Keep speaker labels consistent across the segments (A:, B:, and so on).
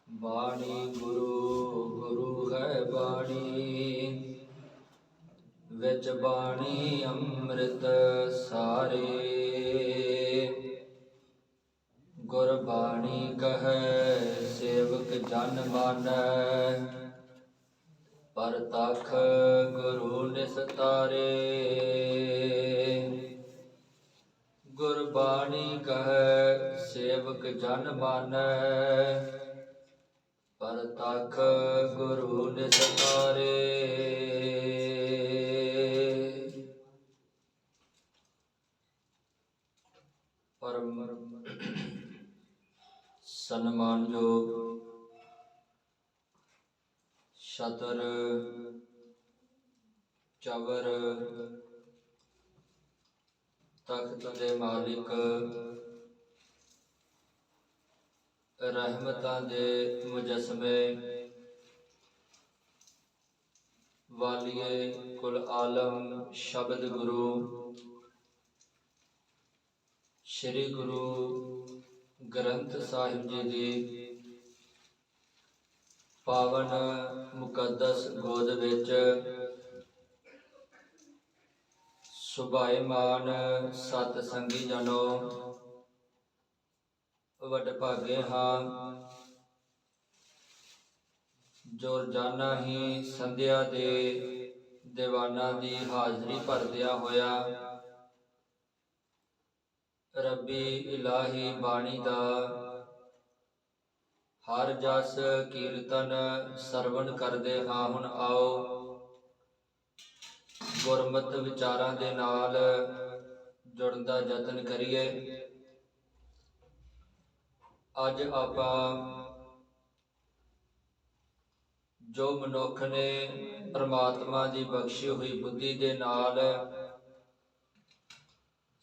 A: ਬਾਣੀ ਗੁਰੂ ਗੁਰੂ ਹੈ ਬਾਣੀ, ਵਿੱਚ ਬਾਣੀ ਅੰਮ੍ਰਿਤ ਸਾਰੇ। ਗੁਰਬਾਣੀ ਕਹੈ ਸੇਵਕ ਜਨ ਮਾਨੈ, ਪਰਤਖ ਗੁਰੂ ਨਿਸਤਾਰੇ। ਗੁਰਬਾਣੀ ਕਹੈ ਸੇਵਕ ਜਨ ਮਾਨੈ, ਪਰਤਖ ਗੁਰੂ ਨਿਸਤਾਰੇ। ਪਰਮ ਸਨਮਾਨਯੋਗ ਛਤਰ ਚਵਰ ਤਖਤ ਦੇ ਮਾਲਿਕ, ਰਹਿਮਤਾਂ ਦੇ ਮੁਜਸਮੇ, ਵਾਲੀਏ ਕੁਲ ਆਲਮ ਸ਼ਬਦ ਗੁਰੂ, ਸ਼੍ਰੀ ਗੁਰੂ ਗ੍ਰੰਥ ਸਾਹਿਬ ਜੀ ਦੀ ਪਾਵਨ ਮੁਕੱਦਸ ਗੋਦ ਵਿੱਚ ਸੁਭਾਏਮਾਨ ਸਤ ਸੰਗੀ ਜਨੋ, ਵਡਭਾਗੇ ਹਾਂ ਜੋ ਰੋਜ਼ਾਨਾ ਹੀ ਸੰਧਿਆ ਦੇ ਦੀਵਾਨਾਂ ਦੀ ਹਾਜ਼ਰੀ ਭਰਦਿਆਂ ਹੋਇਆ ਰੱਬੀ ਇਲਾਹੀ ਬਾਣੀ ਦਾ ਹਰ ਜਸ ਕੀਰਤਨ ਸਰਵਣ ਕਰਦੇ ਹਾਂ। ਹੁਣ ਆਓ ਗੁਰਮਤ ਵਿਚਾਰਾਂ ਦੇ ਨਾਲ ਜੁੜਨ ਦਾ ਯਤਨ ਕਰੀਏ। ਅੱਜ ਆਪਾਂ ਜੋ ਮਨੁੱਖ ਨੇ ਪ੍ਰਮਾਤਮਾ ਦੀ ਬਖਸ਼ੀ ਹੋਈ ਬੁੱਧੀ ਦੇ ਨਾਲ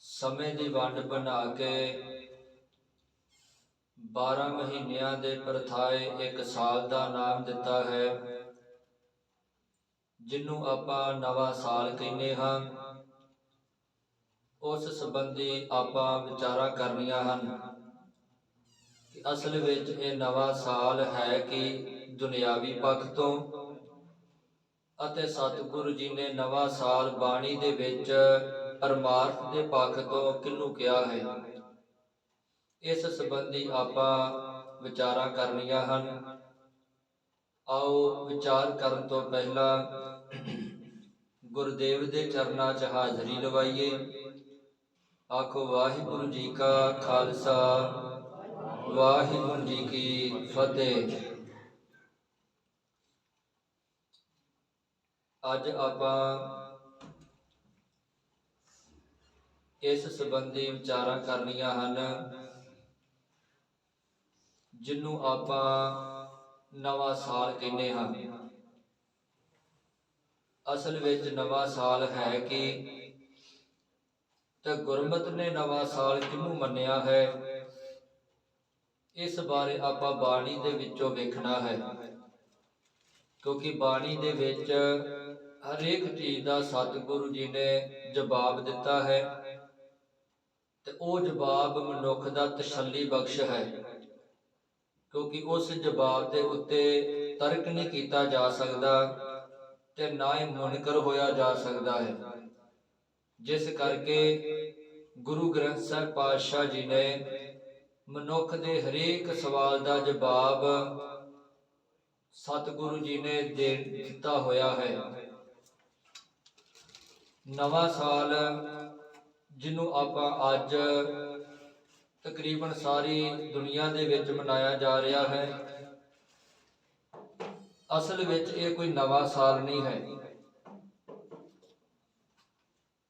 A: ਸਮੇਂ ਦੀ ਵੰਡ ਬਣਾ ਕੇ 12 ਮਹੀਨਿਆਂ ਦੇ ਪਰਥਾਏ ਇੱਕ ਸਾਲ ਦਾ ਨਾਮ ਦਿੱਤਾ ਹੈ, ਜਿਹਨੂੰ ਆਪਾਂ ਨਵਾਂ ਸਾਲ ਕਹਿੰਦੇ ਹਾਂ। ਉਸ ਸੰਬੰਧੀ ਆਪਾਂ ਵਿਚਾਰਾਂ ਕਰਨੀਆਂ ਹਨ ਕਿ ਅਸਲ ਵਿੱਚ ਇਹ ਨਵਾਂ ਸਾਲ ਹੈ ਕਿ ਦੁਨਿਆਵੀ ਪੱਖ ਤੋਂ, ਅਤੇ ਸਤਿਗੁਰੂ ਜੀ ਨੇ ਨਵਾਂ ਸਾਲ ਬਾਣੀ ਦੇ ਵਿੱਚ ਪਰਮਾਰਥ ਦੇ ਪੱਖ ਤੋਂ ਕਿਹਨੂੰ ਕਿਹਾ ਹੈ। ਇਸ ਸੰਬੰਧੀ ਆਪਾਂ ਵਿਚਾਰਾਂ ਕਰਨੀਆਂ ਹਨ। ਆਓ ਵਿਚਾਰ ਕਰਨ ਤੋਂ ਪਹਿਲਾਂ ਗੁਰਦੇਵ ਦੇ ਚਰਨਾਂ 'ਚ ਹਾਜ਼ਰੀ ਲਵਾਈਏ। ਆਖੋ ਵਾਹਿਗੁਰੂ ਜੀ ਕਾ ਖਾਲਸਾ, ਵਾਹਿਗੁਰੂ ਜੀ ਕੀ ਫਤਿਹ। ਅੱਜ ਆਪਾਂ ਇਸ ਸੰਬੰਧੀ ਵਿਚਾਰਾਂ ਕਰਨੀਆਂ ਹਨ, ਜਿਹਨੂੰ ਆਪਾਂ ਨਵਾਂ ਸਾਲ ਕਹਿੰਦੇ ਹਾਂ। ਅਸਲ ਵਿੱਚ ਨਵਾਂ ਸਾਲ ਹੈ ਕਿ ਤੇ ਗੁਰਮਤਿ ਨੇ ਨਵਾਂ ਸਾਲ ਕਿਹਨੂੰ ਮੰਨਿਆ ਹੈ, ਇਸ ਬਾਰੇ ਆਪਾਂ ਬਾਣੀ ਦੇ ਵਿੱਚੋਂ ਵੇਖਣਾ ਹੈ। ਕਿਉਂਕਿ ਬਾਣੀ ਦੇ ਵਿੱਚ ਹਰੇਕ ਚੀਜ਼ ਦਾ ਸਤਿਗੁਰੂ ਜੀ ਨੇ ਜਵਾਬ ਦਿੱਤਾ ਹੈ, ਤੇ ਉਹ ਜਵਾਬ ਮਨੁੱਖ ਦਾ ਤਸੱਲੀ ਬਖਸ਼ ਹੈ। ਕਿਉਂਕਿ ਉਸ ਜਵਾਬ ਦੇ ਉੱਤੇ ਤਰਕ ਨਹੀਂ ਕੀਤਾ ਜਾ ਸਕਦਾ ਤੇ ਨਾ ਹੀ ਮੁਨਕਰ ਹੋਇਆ ਜਾ ਸਕਦਾ ਹੈ। ਜਿਸ ਕਰਕੇ ਗੁਰੂ ਗ੍ਰੰਥ ਸਾਹਿਬ ਪਾਤਸ਼ਾਹ ਜੀ ਨੇ ਮਨੁੱਖ ਦੇ ਹਰੇਕ ਸਵਾਲ ਦਾ ਜਵਾਬ ਸਤਿਗੁਰੂ ਜੀ ਨੇ ਦੇ ਦਿੱਤਾ ਹੋਇਆ ਹੈ। ਨਵਾਂ ਸਾਲ ਜਿਹਨੂੰ ਆਪਾਂ ਅੱਜ ਤਕਰੀਬਨ ਸਾਰੀ ਦੁਨੀਆ ਦੇ ਵਿੱਚ ਮਨਾਇਆ ਜਾ ਰਿਹਾ ਹੈ, ਅਸਲ ਵਿੱਚ ਇਹ ਕੋਈ ਨਵਾਂ ਸਾਲ ਨਹੀਂ ਹੈ।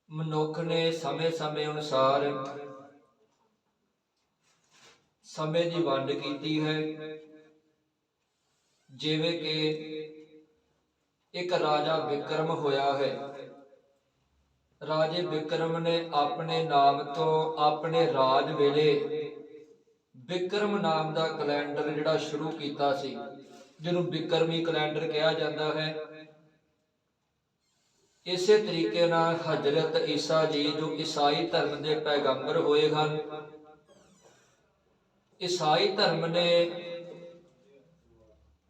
A: ਮਨੁੱਖ ਨੇ ਸਮੇਂ ਅਨੁਸਾਰ ਸਮੇਂ ਦੀ ਵੰਡ ਕੀਤੀ ਹੈ। ਜਿਵੇਂ ਕਿ ਇੱਕ ਰਾਜਾ ਬਿਕਰਮ ਹੋਇਆ ਹੈ। ਰਾਜੇ ਬਿਕਰਮ ਨੇ ਆਪਣੇ ਨਾਮ ਤੋਂ ਆਪਣੇ ਰਾਜ ਵੇਲੇ ਬਿਕਰਮ ਨਾਮ ਦਾ ਕੈਲੰਡਰ ਜਿਹੜਾ ਸ਼ੁਰੂ ਕੀਤਾ ਸੀ, ਜਿਹਨੂੰ ਬਿਕਰਮੀ ਕੈਲੰਡਰ ਕਿਹਾ ਜਾਂਦਾ ਹੈ। ਇਸੇ ਤਰੀਕੇ ਨਾਲ ਹਜ਼ਰਤ ਈਸਾ ਜੀ ਜੋ ਈਸਾਈ ਧਰਮ ਦੇ ਪੈਗੰਬਰ ਹੋਏ ਹਨ, ਈਸਾਈ ਧਰਮ ਨੇ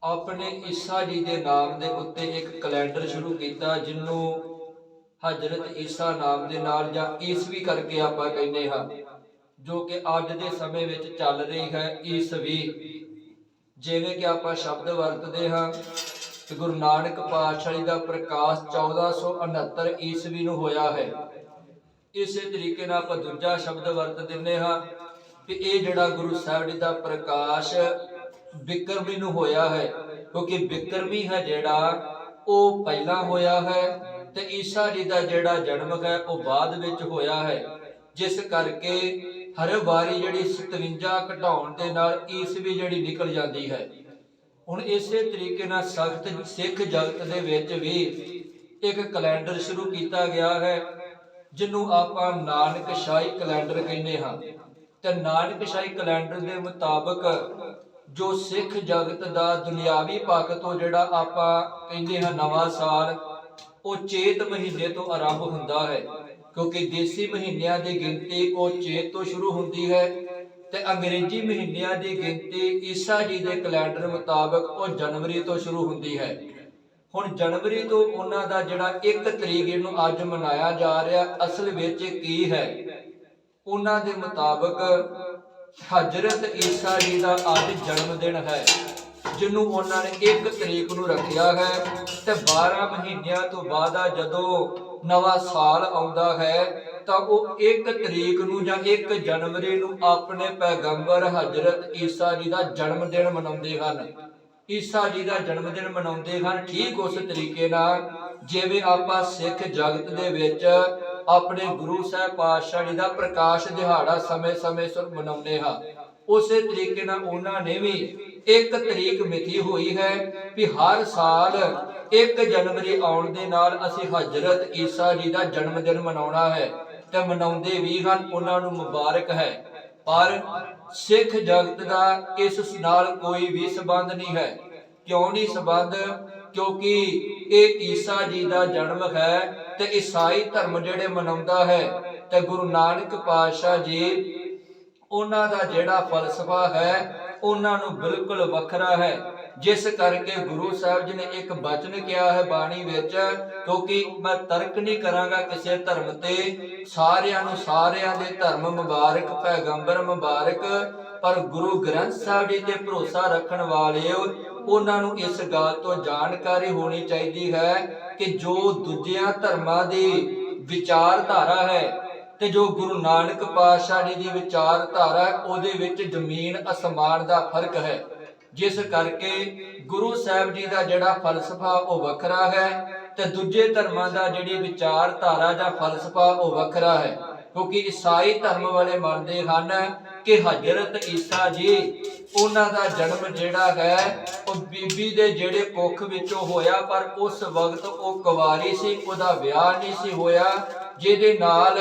A: ਆਪਣੇ ਈਸਾ ਜੀ ਦੇ ਨਾਮ ਦੇ ਉੱਤੇ ਇੱਕ ਕੈਲੰਡਰ ਸ਼ੁਰੂ ਕੀਤਾ, ਜਿਹਨੂੰ ਹਜ਼ਰਤ ਈਸਾ ਨਾਮ ਦੇ ਨਾਲ ਜਾਂ ਈਸਵੀ ਕਰਕੇ ਆਪਾਂ ਕਹਿੰਦੇ ਹਾਂ, ਜੋ ਕਿ ਅੱਜ ਦੇ ਸਮੇਂ ਵਿੱਚ ਚੱਲ ਰਹੀ ਹੈ ਈਸਵੀ। ਜਿਵੇਂ ਕਿ ਆਪਾਂ ਸ਼ਬਦ ਵਰਤਦੇ ਹਾਂ ਕਿ ਗੁਰੂ ਨਾਨਕ ਪਾਤਸ਼ਾਹ ਜੀ ਦਾ ਪ੍ਰਕਾਸ਼ 1469 ਈਸਵੀ ਨੂੰ ਹੋਇਆ ਹੈ। ਇਸੇ ਤਰੀਕੇ ਨਾਲ ਆਪਾਂ ਦੂਜਾ ਸ਼ਬਦ ਵਰਤ ਦਿੰਦੇ ਹਾਂ ਕਿ ਇਹ ਜਿਹੜਾ ਗੁਰੂ ਸਾਹਿਬ ਜੀ ਦਾ ਪ੍ਰਕਾਸ਼ ਬਿਕਰਮੀ ਨੂੰ ਹੋਇਆ ਹੈ, ਕਿਉਂਕਿ ਬਿਕਰਮੀ ਹੈ ਜਿਹੜਾ ਉਹ ਪਹਿਲਾਂ ਹੋਇਆ ਹੈ ਤੇ ਈਸਾ ਜੀ ਦਾ ਜਿਹੜਾ ਜਨਮ ਹੈ ਉਹ ਬਾਅਦ ਵਿੱਚ ਹੋਇਆ ਹੈ। ਜਿਸ ਕਰਕੇ ਹਰ ਵਾਰੀ ਜਿਹੜੀ 57 ਘਟਾਉਣ ਦੇ ਨਾਲ ਈਸਵੀ ਜਿਹੜੀ ਨਿਕਲ ਜਾਂਦੀ ਹੈ। ਹੁਣ ਇਸੇ ਤਰੀਕੇ ਨਾਲ ਸਖਤ ਸਿੱਖ ਜਗਤ ਦੇ ਵਿੱਚ ਵੀ ਇੱਕ ਕੈਲੰਡਰ ਸ਼ੁਰੂ ਕੀਤਾ ਗਿਆ ਹੈ, ਜਿਹਨੂੰ ਆਪਾਂ ਨਾਨਕਸ਼ਾਹੀ ਕੈਲੰਡਰ ਕਹਿੰਦੇ ਹਾਂ। ਤੇ ਨਾਨਕਸ਼ਾਹੀ ਕੈਲੰਡਰ ਦੇ ਮੁਤਾਬਕ ਜੋ ਸਿੱਖ ਜਗਤ ਦਾ ਦੁਨਿਆਵੀ ਪੱਖ ਤੋਂ ਜਿਹੜਾ ਆਪਾਂ ਕਹਿੰਦੇ ਹਾਂ ਨਵਾਂ ਸਾਲ, ਉਹ ਚੇਤ ਮਹੀਨੇ ਤੋਂ ਆਰੰਭ ਹੁੰਦਾ ਹੈ, ਕਿਉਂਕਿ ਦੇਸੀ ਮਹੀਨਿਆਂ ਦੀ ਗਿਣਤੀ ਉਹ ਚੇਤ ਤੋਂ ਸ਼ੁਰੂ ਹੁੰਦੀ ਹੈ ਤੇ ਅੰਗਰੇਜ਼ੀ ਮਹੀਨਿਆਂ ਦੀ ਗਿਣਤੀ ਈਸਾ ਜੀ ਦੇ ਕੈਲੰਡਰ ਮੁਤਾਬਕ ਉਹ ਜਨਵਰੀ ਤੋਂ ਸ਼ੁਰੂ ਹੁੰਦੀ ਹੈ। ਹੁਣ ਜਨਵਰੀ ਤੋਂ ਉਹਨਾਂ ਦਾ ਜਿਹੜਾ 1 ਤਰੀਕ ਨੂੰ ਅੱਜ ਮਨਾਇਆ ਜਾ ਰਿਹਾ, ਅਸਲ ਵਿੱਚ ਕੀ ਹੈ? ਉਹਨਾਂ ਦੇ ਮੁਤਾਬਕ ਹਜ਼ਰਤ ਈਸਾ ਜੀ ਦਾ ਅੱਜ ਜਨਮ ਦਿਨ ਹੈ, ਜਿਹਨੂੰ ਉਹਨਾਂ ਨੇ 1 ਤਰੀਕ ਨੂੰ ਰੱਖਿਆ ਹੈ। ਤੇ 12 ਮਹੀਨਿਆਂ ਤੋਂ ਬਾਅਦ ਜਦੋਂ ਨਵਾਂ ਸਾਲ ਆਉਂਦਾ ਹੈ ਤਾਂ ਉਹ 1 ਤਰੀਕ ਨੂੰ ਜਾਂ 1 ਜਨਵਰੀ ਨੂੰ ਆਪਣੇ ਪੈਗੰਬਰ ਹਜ਼ਰਤ ਈਸਾ ਜੀ ਦਾ ਜਨਮ ਦਿਨ ਮਨਾਉਂਦੇ ਹਨ। ਈਸਾ ਜੀ ਦਾ ਜਨਮ ਦਿਨ ਮਨਾਉਂਦੇ ਹਨ ਠੀਕ ਉਸ ਤਰੀਕੇ ਨਾਲ ਜਿਵੇਂ ਆਪਾਂ ਸਿੱਖ ਜਗਤ ਦੇ ਵਿੱਚ ਆਪਣੇ ਗੁਰੂ ਸਾਹਿਬ ਪਾਤਸ਼ਾਹ ਜੀ ਦਾ ਪ੍ਰਕਾਸ਼ ਦਿਹਾੜਾ ਸਮੇਂ-ਸਮੇਂ ਸਿਰ ਮਨਾਉਂਦੇ ਹਾਂ। ਉਸੇ ਤਰੀਕੇ ਨਾਲ ਉਹਨਾਂ ਨੇ ਵੀ 1 ਤਰੀਕ ਮਿਤੀ ਹੋਈ ਹੈ ਕਿ ਹਰ ਸਾਲ 1 ਜਨਵਰੀ ਆਉਣ ਦੇ ਨਾਲ ਅਸੀਂ ਹਜ਼ਰਤ ਈਸਾ ਜੀ ਦਾ ਜਨਮ ਦਿਨ ਮਨਾਉਣਾ ਹੈ ਤੇ ਮਨਾਉਂਦੇ ਵੀ ਹਨ, ਉਹਨਾਂ ਨੂੰ ਮੁਬਾਰਕ ਹੈ। ਪਰ ਸਿੱਖ ਜਗਤ ਦਾ ਇਸ ਨਾਲ ਕੋਈ ਵੀ ਸੰਬੰਧ ਨਹੀਂ ਹੈ। ਕਿਉਂ ਨਹੀਂ ਸੰਬੰਧ? ਕਿਉਂਕਿ ਇਹ ਈਸਾ ਜੀ ਦਾ ਜਨਮ ਹੈ ਤੇ ਈਸਾਈ ਧਰਮ ਜਿਹੜੇ ਮਨਾਉਂਦਾ ਹੈ ਤੇ ਗੁਰੂ ਨਾਨਕ ਪਾਤਸ਼ਾਹ ਜੀ ਉਹਨਾਂ ਦਾ ਜਿਹੜਾ ਫਲਸਫਾ ਹੈ ਉਹਨਾਂ ਨੂੰ ਬਿਲਕੁਲ ਵੱਖਰਾ ਹੈ। ਜਿਸ ਕਰਕੇ ਗੁਰੂ ਸਾਹਿਬ ਜੀ ਨੇ ਇੱਕ ਬਚਨ ਕਿਹਾ ਹੈ ਬਾਣੀ ਵਿੱਚ, ਕਿਉਂਕਿ ਮੈਂ ਤਰਕ ਨਹੀਂ ਕਰਾਂਗਾ ਕਿਸੇ ਧਰਮ ਤੇ, ਸਾਰਿਆਂ ਨੂੰ ਸਾਰਿਆਂ ਦੇ ਧਰਮ ਮੁਬਾਰਕ, ਪੈਗੰਬਰ ਮੁਬਾਰਕ, ਪਰ ਗੁਰੂ ਗ੍ਰੰਥ ਸਾਹਿਬ ਜੀ ਤੇ ਭਰੋਸਾ ਰੱਖਣ ਵਾਲਿਓ ਉਹਨਾਂ ਨੂੰ ਇਸ ਗੱਲ ਤੋਂ ਜਾਣਕਾਰੀ ਹੋਣੀ ਚਾਹੀਦੀ ਹੈ ਕਿ ਜੋ ਦੂਜਿਆਂ ਧਰਮਾਂ ਦੀ ਵਿਚਾਰਧਾਰਾ ਹੈ ਤੇ ਜੋ ਗੁਰੂ ਨਾਨਕ ਪਾਤਸ਼ਾਹ ਜੀ ਦੀ ਵਿਚਾਰਧਾਰਾ ਉਹਦੇ ਵਿੱਚ ਜ਼ਮੀਨ ਅਸਮਾਨ ਦਾ ਫਰਕ ਹੈ। ਜਿਸ ਕਰਕੇ ਗੁਰੂ ਸਾਹਿਬ ਜੀ ਦਾ ਜਿਹੜਾ ਫਲਸਫਾ ਉਹ ਵੱਖਰਾ ਹੈ ਤੇ ਦੂਜੇ ਧਰਮਾਂ ਦਾ ਜਿਹੜੀ ਵਿਚਾਰਧਾਰਾ ਜਾਂ ਫਲਸਫਾ ਉਹ ਵੱਖਰਾ ਹੈ। ਕਿਉਂਕਿ ਈਸਾਈ ਧਰਮ ਵਾਲੇ ਮੰਨਦੇ ਹਨ ਕਿ ਹਜ਼ਰਤ ਈਸਾ ਜੀ ਉਹਨਾਂ ਦਾ ਜਨਮ ਜਿਹੜਾ ਹੈ ਉਹ ਬੀਬੀ ਦੇ ਜਿਹੜੇ ਕੁੱਖ ਵਿੱਚੋਂ ਹੋਇਆ, ਪਰ ਉਸ ਵਕਤ ਉਹ ਕੁਵਾਰੀ ਸੀ, ਉਹਦਾ ਵਿਆਹ ਨਹੀਂ ਸੀ ਹੋਇਆ, ਜਿਹਦੇ ਨਾਲ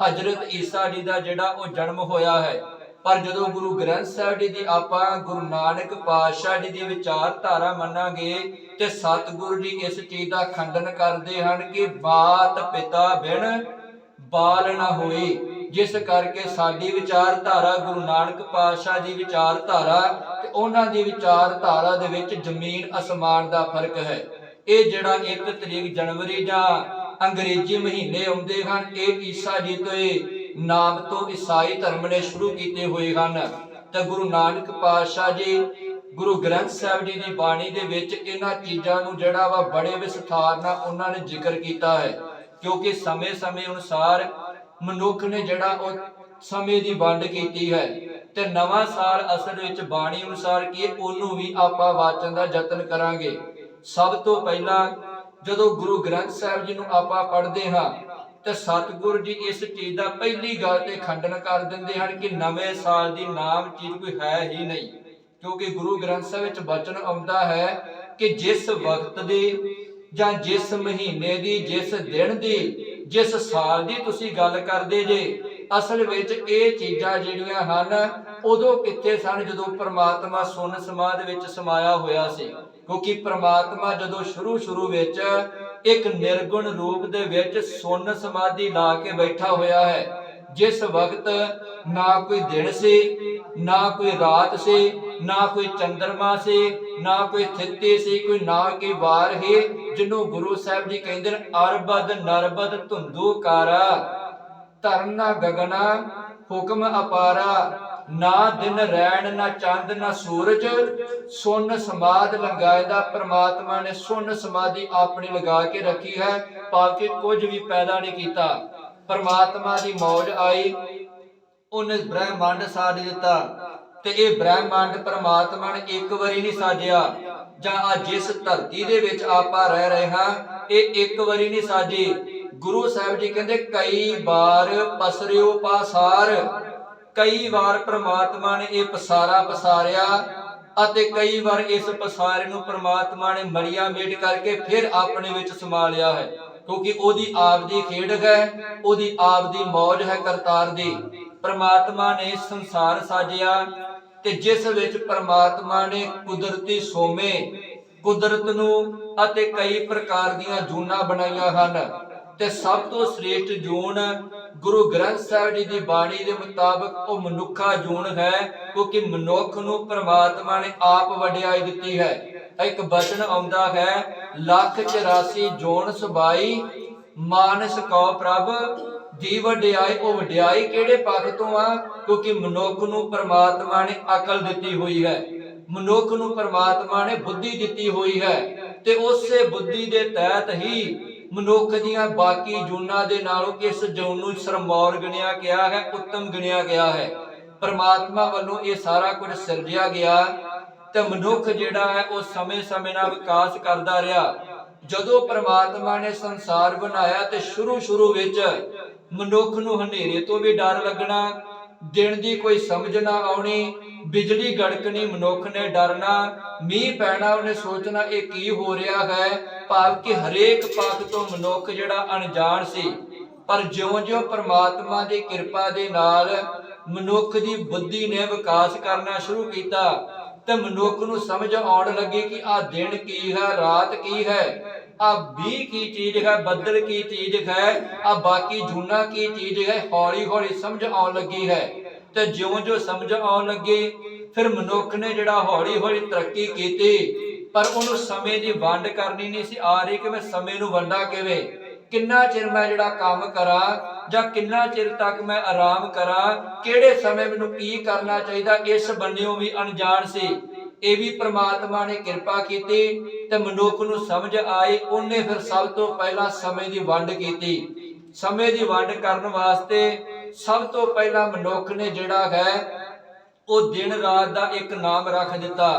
A: ਹਜ਼ਰਤ ਈਸਾ ਜੀ ਦਾ ਜਿਹੜਾ ਉਹ ਜਨਮ ਹੋਇਆ ਹੈ। ਪਰ ਜਦੋਂ ਗੁਰੂ ਗ੍ਰੰਥ ਸਾਹਿਬ ਜੀ ਦੀ ਆਪਾਂ ਗੁਰੂ ਨਾਨਕ ਪਾਤਸ਼ਾਹ ਜੀ ਦੀ ਵਿਚਾਰਧਾਰਾ ਮੰਨਾਂਗੇ ਤੇ ਸਤਿਗੁਰੂ ਜੀ ਇਸ ਚੀਜ਼ ਦਾ ਖੰਡਨ ਕਰਦੇ ਹਨ ਕਿ ਮਾਤ ਪਿਤਾ ਬਿਨ ਬਾਲ ਨਾ ਹੋਈ। ਜਿਸ ਕਰਕੇ ਸਾਡੀ ਵਿਚਾਰਧਾਰਾ ਗੁਰੂ ਨਾਨਕ ਪਾਤਸ਼ਾਹ ਦੀ ਵਿਚਾਰਧਾਰਾ ਤੇ ਉਹਨਾਂ ਦੀ ਵਿਚਾਰਧਾਰਾ ਦੇ ਵਿੱਚ ਜ਼ਮੀਨ ਅਸਮਾਨ ਦਾ ਫਰਕ ਹੈ। ਇਹ ਜਿਹੜਾ 1 ਤਰੀਕ ਜਨਵਰੀ ਜਾਂ ਅੰਗਰੇਜ਼ੀ ਮਹੀਨੇ ਆਉਂਦੇ ਹਨ, ਇਹ ਈਸਾ ਜੀ ਦੇ ਨਾਮ ਤੋਂ ਈਸਾਈ ਧਰਮ ਨੇ ਸ਼ੁਰੂ ਕੀਤੇ ਹੋਏ ਹਨ। ਤੇ ਗੁਰੂ ਨਾਨਕ ਪਾਤਸ਼ਾਹ ਜੀ ਗੁਰੂ ਗ੍ਰੰਥ ਸਾਹਿਬ ਜੀ ਦੀ ਬਾਣੀ ਦੇ ਵਿੱਚ ਇਹਨਾਂ ਚੀਜ਼ਾਂ ਨੂੰ ਜਿਹੜਾ ਵਾ ਬੜੇ ਵਿਸਥਾਰ ਨਾਲ ਉਹਨਾਂ ਨੇ ਜ਼ਿਕਰ ਕੀਤਾ ਹੈ, ਕਿਉਂਕਿ ਸਮੇਂ-ਸਮੇਂ ਅਨੁਸਾਰ ਮਨੁੱਖ ਨੇ ਜਿਹੜਾ ਉਹ ਸਮੇਂ ਦੀ ਵੰਡ ਕੀਤੀ ਹੈ ਤੇ ਨਵਾਂ ਸਾਲ ਅਸਲ ਵਿੱਚ ਬਾਣੀ ਅਨੁਸਾਰ ਕੀ ਹੈ ਉਹਨੂੰ ਵੀ ਆਪਾਂ ਵਾਚਣ ਦਾ ਯਤਨ ਕਰਾਂਗੇ। ਸਭ ਤੋਂ ਪਹਿਲਾਂ ਜਦੋਂ ਗੁਰੂ ਗ੍ਰੰਥ ਸਾਹਿਬ ਜੀ ਨੂੰ ਆਪਾਂ ਪੜ੍ਹਦੇ ਹਾਂ ਤੇ ਸਤਿਗੁਰੂ ਜੀ ਇਸ ਚੀਜ਼ ਦਾ ਪਹਿਲੀ ਗੱਲ ਤੇ ਖੰਡਨ ਕਰ ਦਿੰਦੇ ਹਨ ਕਿ ਨਵੇਂ ਸਾਲ ਦੀ ਨਾਮ ਚੀਜ਼ ਕੋਈ ਹੈ ਹੀ ਨਹੀਂ। ਕਿਉਂਕਿ ਗੁਰੂ ਗ੍ਰੰਥ ਸਾਹਿਬ ਵਿੱਚ ਬਚਨ ਆਉਂਦਾ ਹੈ ਕਿ ਜਿਸ ਵਕਤ ਦੀ ਜਾਂ ਜਿਸ ਮਹੀਨੇ ਦੀ, ਜਿਸ ਦਿਨ ਦੀ, ਜਿਸ ਸਾਲ ਦੀ ਤੁਸੀਂ ਗੱਲ ਕਰਦੇ ਜੇ, ਅਸਲ ਵਿੱਚ ਇਹ ਚੀਜ਼ਾਂ ਜਿਹੜੀਆਂ ਹਨ ਉਦੋਂ ਕਿੱਥੇ ਸਨ ਜਦੋਂ ਪ੍ਰਮਾਤਮਾ ਸੁੰਨ ਸਮਾਧ ਵਿੱਚ ਸਮਾਇਆ ਹੋਇਆ ਸੀ। ਕਿਉਂਕਿ ਪ੍ਰਮਾਤਮਾ ਜਦੋਂ ਸ਼ੁਰੂ ਵਿੱਚ ਇੱਕ ਨਿਰਗੁਣ ਰੂਪ ਦੇ ਵਿੱਚ ਸੁੰਨ ਸਮਾਧੀ ਲਾ ਕੇ ਬੈਠਾ ਹੋਇਆ ਹੈ, ਜਿਸ ਵਕਤ ਨਾ ਕੋਈ ਦਿਨ ਸੀ, ਨਾ ਕੋਈ ਰਾਤ ਸੀ, ਨਾ ਕੋਈ ਚੰਦਰਮਾ ਸੀ, ਨਾ ਕੋਈ ਥਿੱਤੀ ਸੀ, ਕੋਈ ਨਾ ਕੋਈ ਵਾਰ ਹੀ, ਜਿਹਨੂੰ ਗੁਰੂ ਸਾਹਿਬ ਜੀ ਕਹਿੰਦੇ ਨੇ ਅਰਬਦ ਨਰਬਦ ਧੁੰਦੂ ਕਾਰਾ, ਧਰਨ ਨਾ ਗਗਨਾ ਹੁਕਮ ਅਪਾਰਾ, ਨਾ ਦਿਨ ਰੈਣ ਨਾ ਚੰਦ ਨਾ ਸੂਰਜ, ਸੁਨ ਸਮਾਧ ਲਗਾਇਦਾ। ਪ੍ਰਮਾਤਮਾ ਨੇ ਸੁਨ ਸਮਾਧੀ ਆਪਣੀ ਲਗਾ ਕੇ ਰੱਖੀ ਹੈ, ਭਾਵ ਕਿ ਕੁਝ ਵੀ ਪੈਦਾ ਨਹੀਂ ਕੀਤਾ। ਪ੍ਰਮਾਤਮਾ ਦੀ ਮੌਜ ਆਈ, ਉਹਨੇ ਬ੍ਰਹਿਮੰਡ ਸਾਜ ਦਿੱਤਾ, ਤੇ ਇਹ ਬ੍ਰਹਿਮੰਡ ਪ੍ਰਮਾਤਮਾ ਨੇ ਇੱਕ ਵਾਰੀ ਨਹੀਂ ਸਾਜਿਆ। ਜਾਂ ਆ ਜਿਸ ਧਰਤੀ ਦੇ ਵਿੱਚ ਆਪਾਂ ਰਹਿ ਰਹੇ ਹਾਂ, ਇਹ ਇੱਕ ਵਾਰੀ ਨਹੀਂ ਸਾਜੀ। ਗੁਰੂ ਸਾਹਿਬ ਜੀ ਕਹਿੰਦੇ ਕਈ ਵਾਰ ਪਸਰਿਓ ਪਾਸਾਰ, ਕਈ ਵਾਰ ਪ੍ਰਮਾਤਮਾ ਨੇ ਇਹ ਪਸਾਰਾ ਪਸਾਰਿਆ, ਅਤੇ ਕਈ ਵਾਰ ਇਸ ਪਸਾਰੇ ਨੂੰ ਪ੍ਰਮਾਤਮਾ ਨੇ ਮੜੀਆਂ ਮੇਟ ਕਰਕੇ ਫਿਰ ਆਪਣੇ ਵਿੱਚ ਸਮਾ ਲਿਆ ਹੈ, ਕਿਉਂਕਿ ਉਹਦੀ ਆਪ ਦੀ ਖੇਡ ਹੈ, ਉਹਦੀ ਆਪ ਦੀ ਮੌਜ ਹੈ ਕਰਤਾਰ ਦੀ। ਪ੍ਰਮਾਤਮਾ ਨੇ ਸੰਸਾਰ ਸਾਜਿਆ, ਤੇ ਜਿਸ ਵਿੱਚ ਪ੍ਰਮਾਤਮਾ ਨੇ ਕੁਦਰਤੀ ਸੋਮੇ, ਕੁਦਰਤ ਨੂੰ ਅਤੇ ਕਈ ਪ੍ਰਕਾਰ ਦੀਆਂ ਜੂਨਾਂ ਬਣਾਈਆਂ ਹਨ। ਤੇ ਸਭ ਤੋਂ ਸ੍ਰੇਸ਼ਟ ਜੂਨ ਗੁਰੂ ਗ੍ਰੰਥ ਸਾਹਿਬ ਜੀ ਦੀ ਬਾਣੀ ਦੇ ਮੁਤਾਬਕ ਉਹ ਮਨੁੱਖਾ ਜੂਨ ਹੈ, ਕਿਉਂਕਿ ਮਨੁੱਖ ਨੂੰ ਪ੍ਰਮਾਤਮਾ ਨੇ ਆਪ ਵਡਿਆਈ ਦਿੱਤੀ ਹੈ। ਇੱਕ ਬਚਨ ਆਉਂਦਾ ਹੈ, ਲੱਖ 84 ਜੂਨ ਸਬਾਈ, ਮਾਨਸ ਕਉ ਪ੍ਰਭ ਦੀ ਵਡਿਆਈ। ਉਹ ਵਡਿਆਈ ਕਿਹੜੇ ਪੱਖ ਤੋਂ ਆ? ਕਿਉਂਕਿ ਮਨੁੱਖ ਨੂੰ ਪ੍ਰਮਾਤਮਾ ਨੇ ਅਕਲ ਦਿੱਤੀ ਹੋਈ ਹੈ, ਮਨੁੱਖ ਨੂੰ ਪ੍ਰਮਾਤਮਾ ਨੇ ਬੁੱਧੀ ਦਿੱਤੀ ਹੋਈ ਹੈ, ਤੇ ਉਸੇ ਬੁੱਧੀ ਦੇ ਤਹਿਤ ਹੀ ਮਨੁੱਖ ਦੀਆਂ ਬਾਕੀ ਜੂਨਾਂ ਦੇ ਨਾਲੋਂ ਇਸ ਜੂਨ ਨੂੰ ਸਰਮੌਰ ਗਿਣਿਆ ਗਿਆ ਹੈ, ਉੱਤਮ ਗਿਣਿਆ ਗਿਆ ਹੈ। ਪ੍ਰਮਾਤਮਾ ਵੱਲੋਂ ਇਹ ਸਾਰਾ ਕੁਝ ਸਿਰਜਿਆ ਗਿਆ, ਤੇ ਮਨੁੱਖ ਜਿਹੜਾ ਹੈ ਉਹ ਸਮੇਂ-ਸਮੇਂ ਨਾਲ ਵਿਕਾਸ ਕਰਦਾ ਰਿਹਾ। ਜਦੋਂ ਪ੍ਰਮਾਤਮਾ ਨੇ ਸੰਸਾਰ ਬਣਾਇਆ ਤੇ ਸ਼ੁਰੂ ਵਿੱਚ ਮਨੁੱਖ ਨੂੰ ਹਨੇਰੇ ਤੋਂ ਵੀ ਡਰ ਲੱਗਣਾ, ਦਿਨ ਦੀ ਕੋਈ ਸਮਝ ਨਾ ਆਉਣੀ, ਬਿਜਲੀ ਗੜਕਣੀ ਮਨੁੱਖ ਨੇ ਡਰਨਾ, ਮੀਂਹ ਪੈਣਾ ਉਹਨੇ ਸੋਚਣਾ ਇਹ ਕੀ ਹੋ ਰਿਹਾ ਹੈ, ਭਾਵ ਕਿ ਹਰੇਕ ਪੱਖ ਤੋਂ ਮਨੁੱਖ ਜਿਹੜਾ ਅਣਜਾਣ ਸੀ। ਪਰ ਜਿਉਂ-ਜਿਉਂ ਪ੍ਰਮਾਤਮਾ ਦੀ ਕਿਰਪਾ ਦੇ ਨਾਲ ਮਨੁੱਖ ਦੀ ਬੁੱਧੀ ਨੇ ਵਿਕਾਸ ਕਰਨਾ ਸ਼ੁਰੂ ਕੀਤਾ, ਤੇ ਮਨੁੱਖ ਨੂੰ ਸਮਝ ਆਉਣ ਲੱਗੀ ਕਿ ਆਹ ਦਿਨ ਕੀ ਹੈ, ਰਾਤ ਕੀ ਹੈ, ਆ ਮੀਂਹ ਕੀ ਚੀਜ਼ ਹੈ, ਬੱਦਲ ਕੀ ਚੀਜ਼ ਹੈ, ਆ ਬਾਕੀ ਜੂਨਾਂ ਕੀ ਚੀਜ਼ ਹੈ। ਹੌਲੀ ਸਮਝ ਆਉਣ ਲੱਗੀ ਹੈ, ਤੇ ਜਿਉਂ-ਜਿਉਂ ਸਮਝ ਆਉਣ ਲੱਗੀ, ਫਿਰ ਮਨੁੱਖ ਨੇ ਜਿਹੜਾ ਹੌਲੀ ਤਰੱਕੀ ਕੀਤੀ, ਪਰ ਉਹਨੂੰ ਸਮੇਂ ਦੀ ਵੰਡ ਕਰਨੀ ਨਹੀਂ ਸੀ ਆ ਰਹੀ ਕਿ ਮੈਂ ਸਮੇਂ ਨੂੰ ਵੰਡਾਂ ਕਿਵੇਂ, ਕਿੰਨਾ ਚਿਰ ਮੈਂ ਜਿਹੜਾ ਕੰਮ ਕਰਾਂ, ਜਾਂ ਕਿੰਨਾ ਚਿਰ ਤੱਕ ਮੈਂ ਆਰਾਮ ਕਰਾਂ, ਕਿਹੜੇ ਸਮੇਂ ਮੈਨੂੰ ਕੀ ਕਰਨਾ ਚਾਹੀਦਾ, ਇਸ ਬੰਨਿਓ ਵੀ ਅਣਜਾਣ ਸੀ। ਇਹ ਵੀ ਪ੍ਰਮਾਤਮਾ ਨੇ ਕਿਰਪਾ ਕੀਤੀ ਤੇ ਮਨੁੱਖ ਨੂੰ ਸਮਝ ਆਈ। ਉਹਨੇ ਫਿਰ ਸਭ ਤੋਂ ਪਹਿਲਾਂ ਸਮੇਂ ਦੀ ਵੰਡ ਕੀਤੀ। ਸਮੇਂ ਦੀ ਵੰਡ ਕਰਨ ਵਾਸਤੇ ਸਭ ਤੋਂ ਪਹਿਲਾਂ ਮਨੁੱਖ ਨੇ ਜਿਹੜਾ ਹੈ ਉਹ ਦਿਨ ਰਾਤ ਦਾ ਇੱਕ ਨਾਮ ਰੱਖ ਦਿੱਤਾ।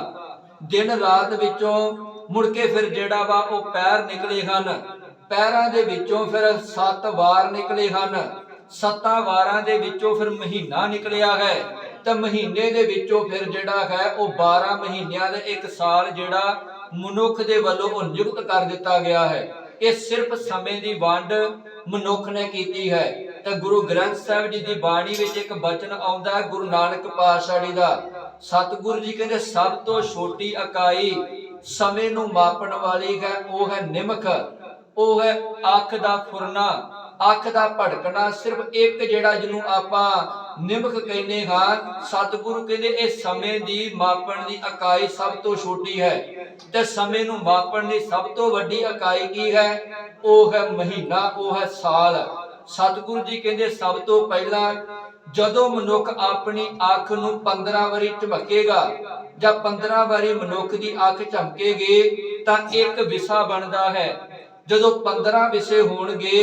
A: ਦਿਨ ਰਾਤ ਵਿੱਚੋਂ ਮੁੜ ਕੇ ਫਿਰ ਜਿਹੜਾ ਵਾ ਉਹ ਪੈਰ ਨਿਕਲੇ ਹਨ, ਪੈਰਾਂ ਦੇ ਵਿੱਚੋਂ ਫਿਰ 7 ਵਾਰ ਨਿਕਲੇ ਹਨ, 7 ਵਾਰਾਂ ਦੇ ਵਿੱਚੋਂ ਫਿਰ ਮਹੀਨਾ ਨਿਕਲਿਆ ਹੈ, ਤੇ ਮਹੀਨੇ ਦੇ ਵਿੱਚੋਂ ਫਿਰ ਜਿਹੜਾ ਹੈ ਉਹ 12 ਮਹੀਨਿਆਂ ਦੇ ਇੱਕ ਸਾਲ ਜਿਹੜਾ ਮਨੁੱਖ ਦੇ ਵੱਲੋਂ ਉਹ ਨਿਯੁਕਤ ਕਰ ਦਿੱਤਾ ਗਿਆ ਹੈ। ਇਹ ਸਿਰਫ ਸਮੇਂ ਦੀ ਵੰਡ ਮਨੁੱਖ ਨੇ ਕੀਤੀ ਹੈ। ਤੇ ਗੁਰੂ ਗ੍ਰੰਥ ਸਾਹਿਬ ਜੀ ਦੀ ਬਾਣੀ ਵਿੱਚ ਇੱਕ ਬਚਨ ਆਉਂਦਾ ਹੈ ਗੁਰੂ ਨਾਨਕ ਪਾਤਸ਼ਾਹ ਜੀ ਦਾ। ਸਤਿਗੁਰੂ ਜੀ ਕਹਿੰਦੇ ਸਭ ਤੋਂ ਛੋਟੀ ਇਕਾਈ ਸਮੇਂ ਨੂੰ ਮਾਪਣ ਵਾਲੀ ਹੈ, ਉਹ ਹੈ ਨਿਮਖ, ਉਹ ਹੈ ਅੱਖ ਦਾ ਫੁਰਨਾ, ਅੱਖ ਦਾ ਭੜਕਣਾ। ਸਿਰਫ ਇੱਕ ਜਿਹੜਾ ਜਿਹਨੂੰ ਆਪਾਂ ਨਿਮਖ ਕਹਿੰਦੇ ਹਾਂ, ਸਤਿਗੁਰੂ ਕਹਿੰਦੇ ਇਹ ਸਮੇਂ ਦੀ ਮਾਪਣ ਦੀ ਇਕਾਈ ਸਭ ਤੋਂ ਛੋਟੀ ਹੈ। ਤੇ ਸਮੇਂ ਨੂੰ ਮਾਪਣ ਦੀ ਸਭ ਤੋਂ ਵੱਡੀ ਇਕਾਈ ਕੀ ਹੈ? ਉਹ ਹੈ ਮਹੀਨਾ, ਉਹ ਹੈ ਸਾਲ। ਸਤਿਗੁਰੂ ਜੀ ਕਹਿੰਦੇ ਸਭ ਤੋਂ ਪਹਿਲਾਂ ਜਦੋਂ ਮਨੁੱਖ ਆਪਣੀ ਅੱਖ ਨੂੰ 15 ਵਾਰੀ ਝਮਕੇਗਾ, ਜਾਂ 15 ਵਾਰੀ ਮਨੁੱਖ ਦੀ ਅੱਖ ਝਮਕੇਗੀ ਤਾਂ ਇੱਕ ਵਿਸਾ ਬਣਦਾ ਹੈ। ਜਦੋਂ 15 ਵਿਸੇ ਹੋਣਗੇ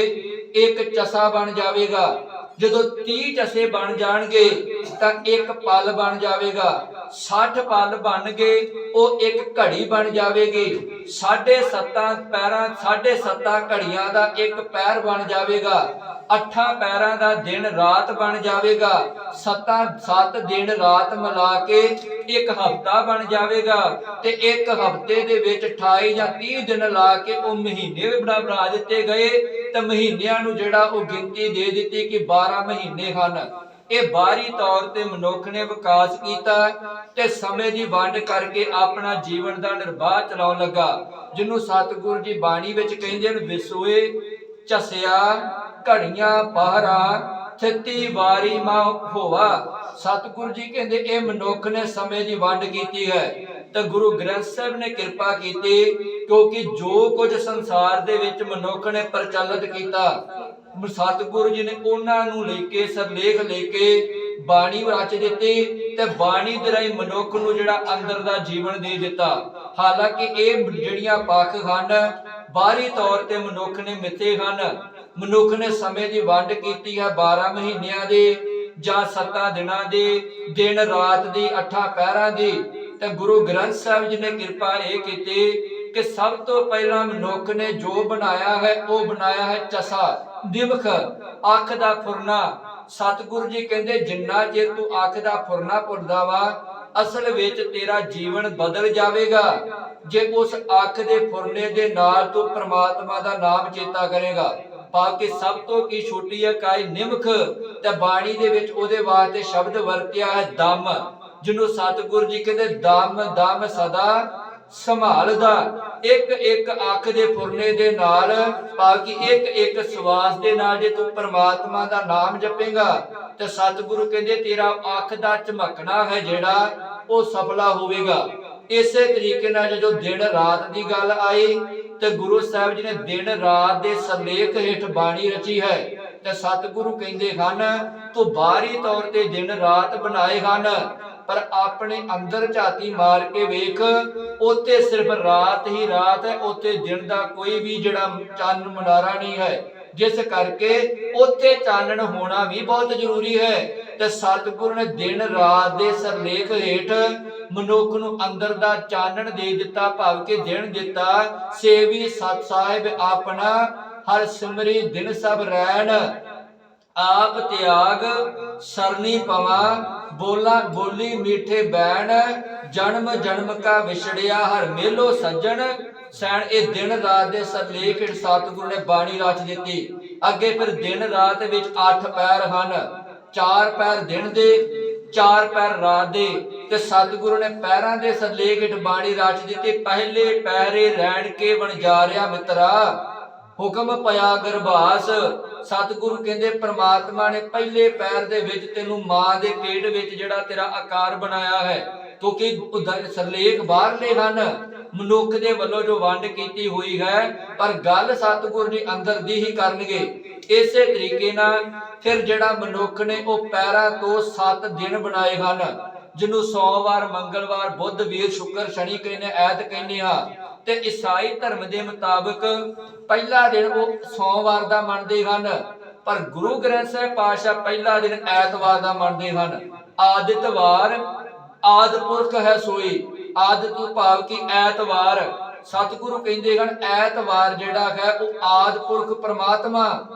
A: ਇੱਕ ਚਸਾ ਬਣ ਜਾਵੇਗਾ। ਜਦੋਂ 30 ਚਸੇ ਬਣ ਜਾਣਗੇ ਤਾਂ ਇੱਕ ਪਲ ਬਣ ਜਾਵੇਗਾ। 60 ਪਲ ਬਣ ਗਏ ਉਹ ਇੱਕ ਘੜੀ ਬਣ ਜਾਵੇਗੀ। 7.5 ਪੈਰਾਂ 7.5 ਘੜੀਆਂ ਦਾ ਇੱਕ ਪੈਰ ਬਣ ਜਾਵੇਗਾ। 8 ਪੈਰਾਂ ਦਾ ਦਿਨ ਰਾਤ ਬਣ ਜਾਵੇਗਾ। 7 ਦਿਨ ਰਾਤ ਮਿਲਾ ਕੇ ਇੱਕ ਹਫ਼ਤਾ ਬਣ ਜਾਵੇਗਾ। ਤੇ ਇੱਕ ਹਫ਼ਤੇ ਦੇ ਵਿੱਚ 28 ਜਾਂ 30 ਦਿਨ ਲਾ ਕੇ ਉਹ ਮਹੀਨੇ ਵੀ ਬਣਾ ਦਿੱਤੇ ਗਏ। ਤੇ ਮਹੀਨਿਆਂ ਨੂੰ ਜਿਹੜਾ ਉਹ ਗਿਣਤੀ ਦੇ ਦਿੱਤੀ ਕਿ 12 ਮਹੀਨੇ ਹਨ। ਇਹ ਬਾਹਰੀ ਤੌਰ ਤੇ ਮਨੁੱਖ ਨੇ ਵਿਕਾਸ ਕੀਤਾ ਤੇ ਸਮੇਂ ਦੀ ਵੰਡ ਕਰਕੇ ਆਪਣਾ ਜੀਵਨ ਦਾ ਨਿਰਵਾਹ ਚਲਾਉਣ ਲੱਗਾ, ਜਿਹਨੂੰ ਸਤਿਗੁਰੂ ਜੀ ਬਾਣੀ ਵਿੱਚ ਕਹਿੰਦੇ ਹਨ ਵਿਸੋਏ ਝਸਿਆ ਘੜੀਆਂ ਪਹਰਾ ਥਿਤੀ ਵਾਰੀ ਮਾ ਹੋਵਾ। ਸਤਿਗੁਰੂ ਜੀ ਕਹਿੰਦੇ ਇਹ ਮਨੁੱਖ ਨੇ ਸਮੇਂ ਦੀ ਵੰਡ ਕੀਤੀ ਹੈ ਤੇ ਗੁਰੂ ਗ੍ਰੰਥ ਸਾਹਿਬ ਨੇ ਕਿਰਪਾ ਕੀਤੀ, ਕਿਉਂਕਿ ਜੋ ਕੁਝ ਸੰਸਾਰ ਦੇ ਵਿੱਚ ਮਨੁੱਖ ਨੇ ਪ੍ਰਚਲਿਤ ਕੀਤਾ, ਸਤਿਗੁਰੂ ਜੀ ਨੇ ਉਹਨਾਂ ਨੂੰ ਲੈ ਕੇ ਸਰਲੇਖ ਲੈ ਕੇ ਬਾਣੀ ਰਚ ਦਿੱਤੀ ਤੇ ਬਾਣੀ ਦੇ ਰਾਹੀਂ ਮਨੁੱਖ ਨੂੰ ਜਿਹੜਾ ਅੰਦਰ ਦਾ ਜੀਵਨ ਦੇ ਦਿੱਤਾ। ਹਾਲਾਂਕਿ ਇਹ ਜਿਹੜੀਆਂ ਪੱਖ ਹਨ ਬਾਹਰੀ ਤੌਰ ਤੇ ਮਨੁੱਖ ਨੇ ਮਿੱਥੇ ਹਨ। ਮਨੁੱਖ ਨੇ ਸਮੇਂ ਦੀ ਵੰਡ ਕੀਤੀ ਹੈ 12 ਮਹੀਨਿਆਂ ਦੀ ਜਾਂ 7 ਦਿਨਾਂ ਦੀ, ਦਿਨ ਰਾਤ ਦੀ, 8 ਪਹਿਰਾਂ ਦੀ। ਤੇ ਗੁਰੂ ਗ੍ਰੰਥ ਸਾਹਿਬ ਜੀ ਨੇ ਕਿਰਪਾ ਇਹ ਕੀਤੀ ਕਿ ਸਭ ਤੋਂ ਪਹਿਲਾਂ ਮਨੁੱਖ ਨੇ ਜੋ ਬਣਾਇਆ ਹੈ ਉਹ ਬਣਾਇਆ ਹੈ ਚਸਾ, ਦਿਵਖ, ਅੱਖ ਦਾ ਫੁਰਨਾ। ਸਤਿਗੁਰੂ ਜੀ ਕਹਿੰਦੇ ਜਿੰਨਾ ਚਿਰ ਤੂੰ ਅੱਖ ਦਾ ਫੁਰਨਾ ਭੁੱਲਦਾ ਵਾ, ਅਸਲ ਵਿੱਚ ਤੇਰਾ ਜੀਵਨ ਬਦਲ ਜਾਵੇਗਾ ਜੇ ਉਸ ਅੱਖ ਦੇ ਫੁਰਨੇ ਦੇ ਨਾਲ ਤੂੰ ਪ੍ਰਮਾਤਮਾ ਦਾ ਨਾਮ ਚੇਤਾ ਕਰੇਗਾ। ਬਾਕੀ ਸਭ ਤੋਂ ਕੀ ਛੋਟੀ ਇਕਾਈ ਨਿਮਖ, ਤੇ ਬਾਣੀ ਦੇ ਵਿੱਚ ਉਹਦੇ ਵਾਸਤੇ ਸ਼ਬਦ ਵਰਤਿਆ ਹੈ ਦਮ, ਜਿਹਨੂੰ ਸਤਿਗੁਰੂ ਜੀ ਕਹਿੰਦੇ ਦਮ ਦਮ ਸਦਾ ਸੰਭਾਲਦਾ। ਇੱਕ ਇੱਕ ਅੱਖ ਦੇ ਫੁਰਨੇ ਦੇ ਨਾਲ, ਬਾਕੀ ਇੱਕ ਇੱਕ ਸਵਾਸ ਦੇ ਨਾਲ ਜੇ ਤੂੰ ਪ੍ਰਮਾਤਮਾ ਦਾ ਨਾਮ ਜਪੇਗਾ ਤੇ ਸਤਿਗੁਰੂ ਕਹਿੰਦੇ ਤੇਰਾ ਅੱਖ ਦਾ ਝਮਕਣਾ ਹੈ ਜਿਹੜਾ ਉਹ ਸਫਲਾ ਹੋਵੇਗਾ। ਇਸੇ ਤਰੀਕੇ ਨਾਲ ਜਦੋਂ ਦਿਨ ਰਾਤ ਦੀ ਗੱਲ ਆਈ ਤੇ ਗੁਰੂ ਸਾਹਿਬ ਜੀ ਨੇ ਦਿਨ ਰਾਤ ਦੇ ਸਰਲੇਖ ਹੇਠ ਬਾਣੀ ਰਚੀ ਹੈ ਤੇ ਸਤਿਗੁਰੂ ਕਹਿੰਦੇ ਹਨ ਤੂੰ ਬਾਹਰੀ ਤੌਰ ਤੇ ਦਿਨ ਰਾਤ ਬਣਾਏ ਹਨ, ਪਰ ਆਪਣੇ ਅੰਦਰ ਝਾਤੀ ਮਾਰ ਕੇ ਵੇਖ, ਉੱਥੇ ਸਿਰਫ ਰਾਤ ਹੀ ਰਾਤ ਹੈ, ਉੱਥੇ ਦਿਨ ਦਾ ਕੋਈ ਵੀ ਜਿਹੜਾ ਚੰਨ ਮਨਾਰਾ ਨਹੀਂ ਹੈ। ਜਿਸ ਕਰਕੇ ਉੱਥੇ ਚਾਨਣ ਹੋਣਾ ਵੀ ਬਹੁਤ ਜ਼ਰੂਰੀ ਹੈ। ਤੇ ਸਤਿਗੁਰੂ ਨੇ ਦਿਨ ਰਾਤ ਦੇ ਸਰਲੇਖ ਹੇਠ ਮਨੁੱਖ ਨੂੰ ਅੰਦਰ ਦਾ ਚਾਨਣ ਦੇ ਦਿੱਤਾ, ਭਾਵ ਕਿ ਦਿਨ ਦਿੱਤਾ। ਸੇਵੀ ਸਤ ਸਾਹਿਬ ਆਪਣਾ ਹਰ ਸਿਮਰੀ ਦਿਨ ਸਭ ਰੈਣ, ਆਪ ਤਿਆਗ ਸਰਨੀ ਪਵਾ, ਬੋਲਾ ਬੋਲੀ ਮੀਠੇ ਬੈਣ, ਜਨਮ ਜਨਮ ਕਾ ਵਿਛੜਿਆ ਹਰ ਮੇਲੋ ਸੱਜਣ ਸੈਣ। ਇਹ ਦਿਨ ਰਾਤ ਦੇ ਸਰਲੇਖ ਸਤਿਗੁਰੂ ਨੇ ਬਾਣੀ ਰਚ ਦਿੱਤੀ। ਅੱਗੇ ਫਿਰ ਦਿਨ ਰਾਤ ਵਿੱਚ 8 ਪਹਿਰ ਹਨ, 4 ਪਹਿਰ ਦਿਨ ਦੇ, 4 ਪਹਿਰ ਰਾਤ ਦੇ। ਤੇ ਸਤਿਗੁਰੂ ਨੇ ਪਹਿਰਾਂ ਦੇ ਸਰਲੇਖ ਹੇਠ ਬਾਣੀ ਰਚ ਦਿੱਤੀ। ਪਹਿਲੇ ਪਹਿਰੇ ਰਹਿਣ ਕੇ ਵਣਜਾਰਿਆ ਮਿੱਤਰਾ, ਹੁਕਮ ਪਿਆ ਗਰਭਾਸ। ਸਤਿਗੁਰੂ ਕਹਿੰਦੇ ਪ੍ਰਮਾਤਮਾ ਨੇ ਪਹਿਲੇ ਪੈਰ ਦੇ ਵਿੱਚ ਤੈਨੂੰ ਮਾਂ ਦੇ ਪੇਟ ਵਿੱਚ ਜਿਹੜਾ ਤੇਰਾ ਆਕਾਰ ਬਣਾਇਆ ਹੈ, ਕਿਉਂਕਿ ਸਰਲੇਖ ਬਾਹਰਲੇ ਹਨ, ਮਨੁੱਖ ਦੇ ਵੱਲੋਂ ਜੋ ਵੰਡ ਕੀਤੀ ਹੋਈ ਹੈ, ਪਰ ਗੱਲ ਸਤਿਗੁਰੂ ਜੀ ਅੰਦਰ ਦੀ ਹੀ ਕਰਨਗੇ। ਇਸੇ ਤਰੀਕੇ ਨਾਲ ਫਿਰ ਜਿਹੜਾ ਮਨੁੱਖ ਨੇ ਉਹ ਪੈਰਾਂ ਤੋਂ 7 ਦਿਨ ਬਣਾਏ ਹਨ, ਜਿਹਨੂੰ ਸੋਮਵਾਰ, ਮੰਗਲਵਾਰ, ਬੁੱਧ, ਵੀਰ, ਸ਼ੁੱਕਰ, ਸ਼ਨੀ ਕਹਿੰਦੇ, ਐਤ ਕਹਿੰਦੇ ਹਾਂ। ਤੇ ਈਸਾਈ ਧਰਮ ਦੇ ਮੁਤਾਬਕ ਪਹਿਲਾ ਦਿਨ ਉਹ ਸੋਮਵਾਰ ਦਾ ਮੰਨਦੇ ਹਨ, ਪਰ ਗੁਰੂ ਗ੍ਰੰਥ ਸਾਹਿਬ ਪਾਤਸ਼ਾਹ ਪਹਿਲਾ ਦਿਨ ਐਤਵਾਰ ਦਾ ਮੰਨਦੇ ਹਨ। ਆਦਿਤਵਾਰ ਆਦਿ ਪੁਰਖ ਹੈ ਸੋਈ, ਆਦਿ ਤੋਂ ਭਾਵ ਕਿ ਐਤਵਾਰ। ਸਤਿਗੁਰੂ ਕਹਿੰਦੇ ਹਨ ਐਤਵਾਰ ਜਿਹੜਾ ਹੈ ਉਹ ਆਦਿ ਪੁਰਖ ਪ੍ਰਮਾਤਮਾ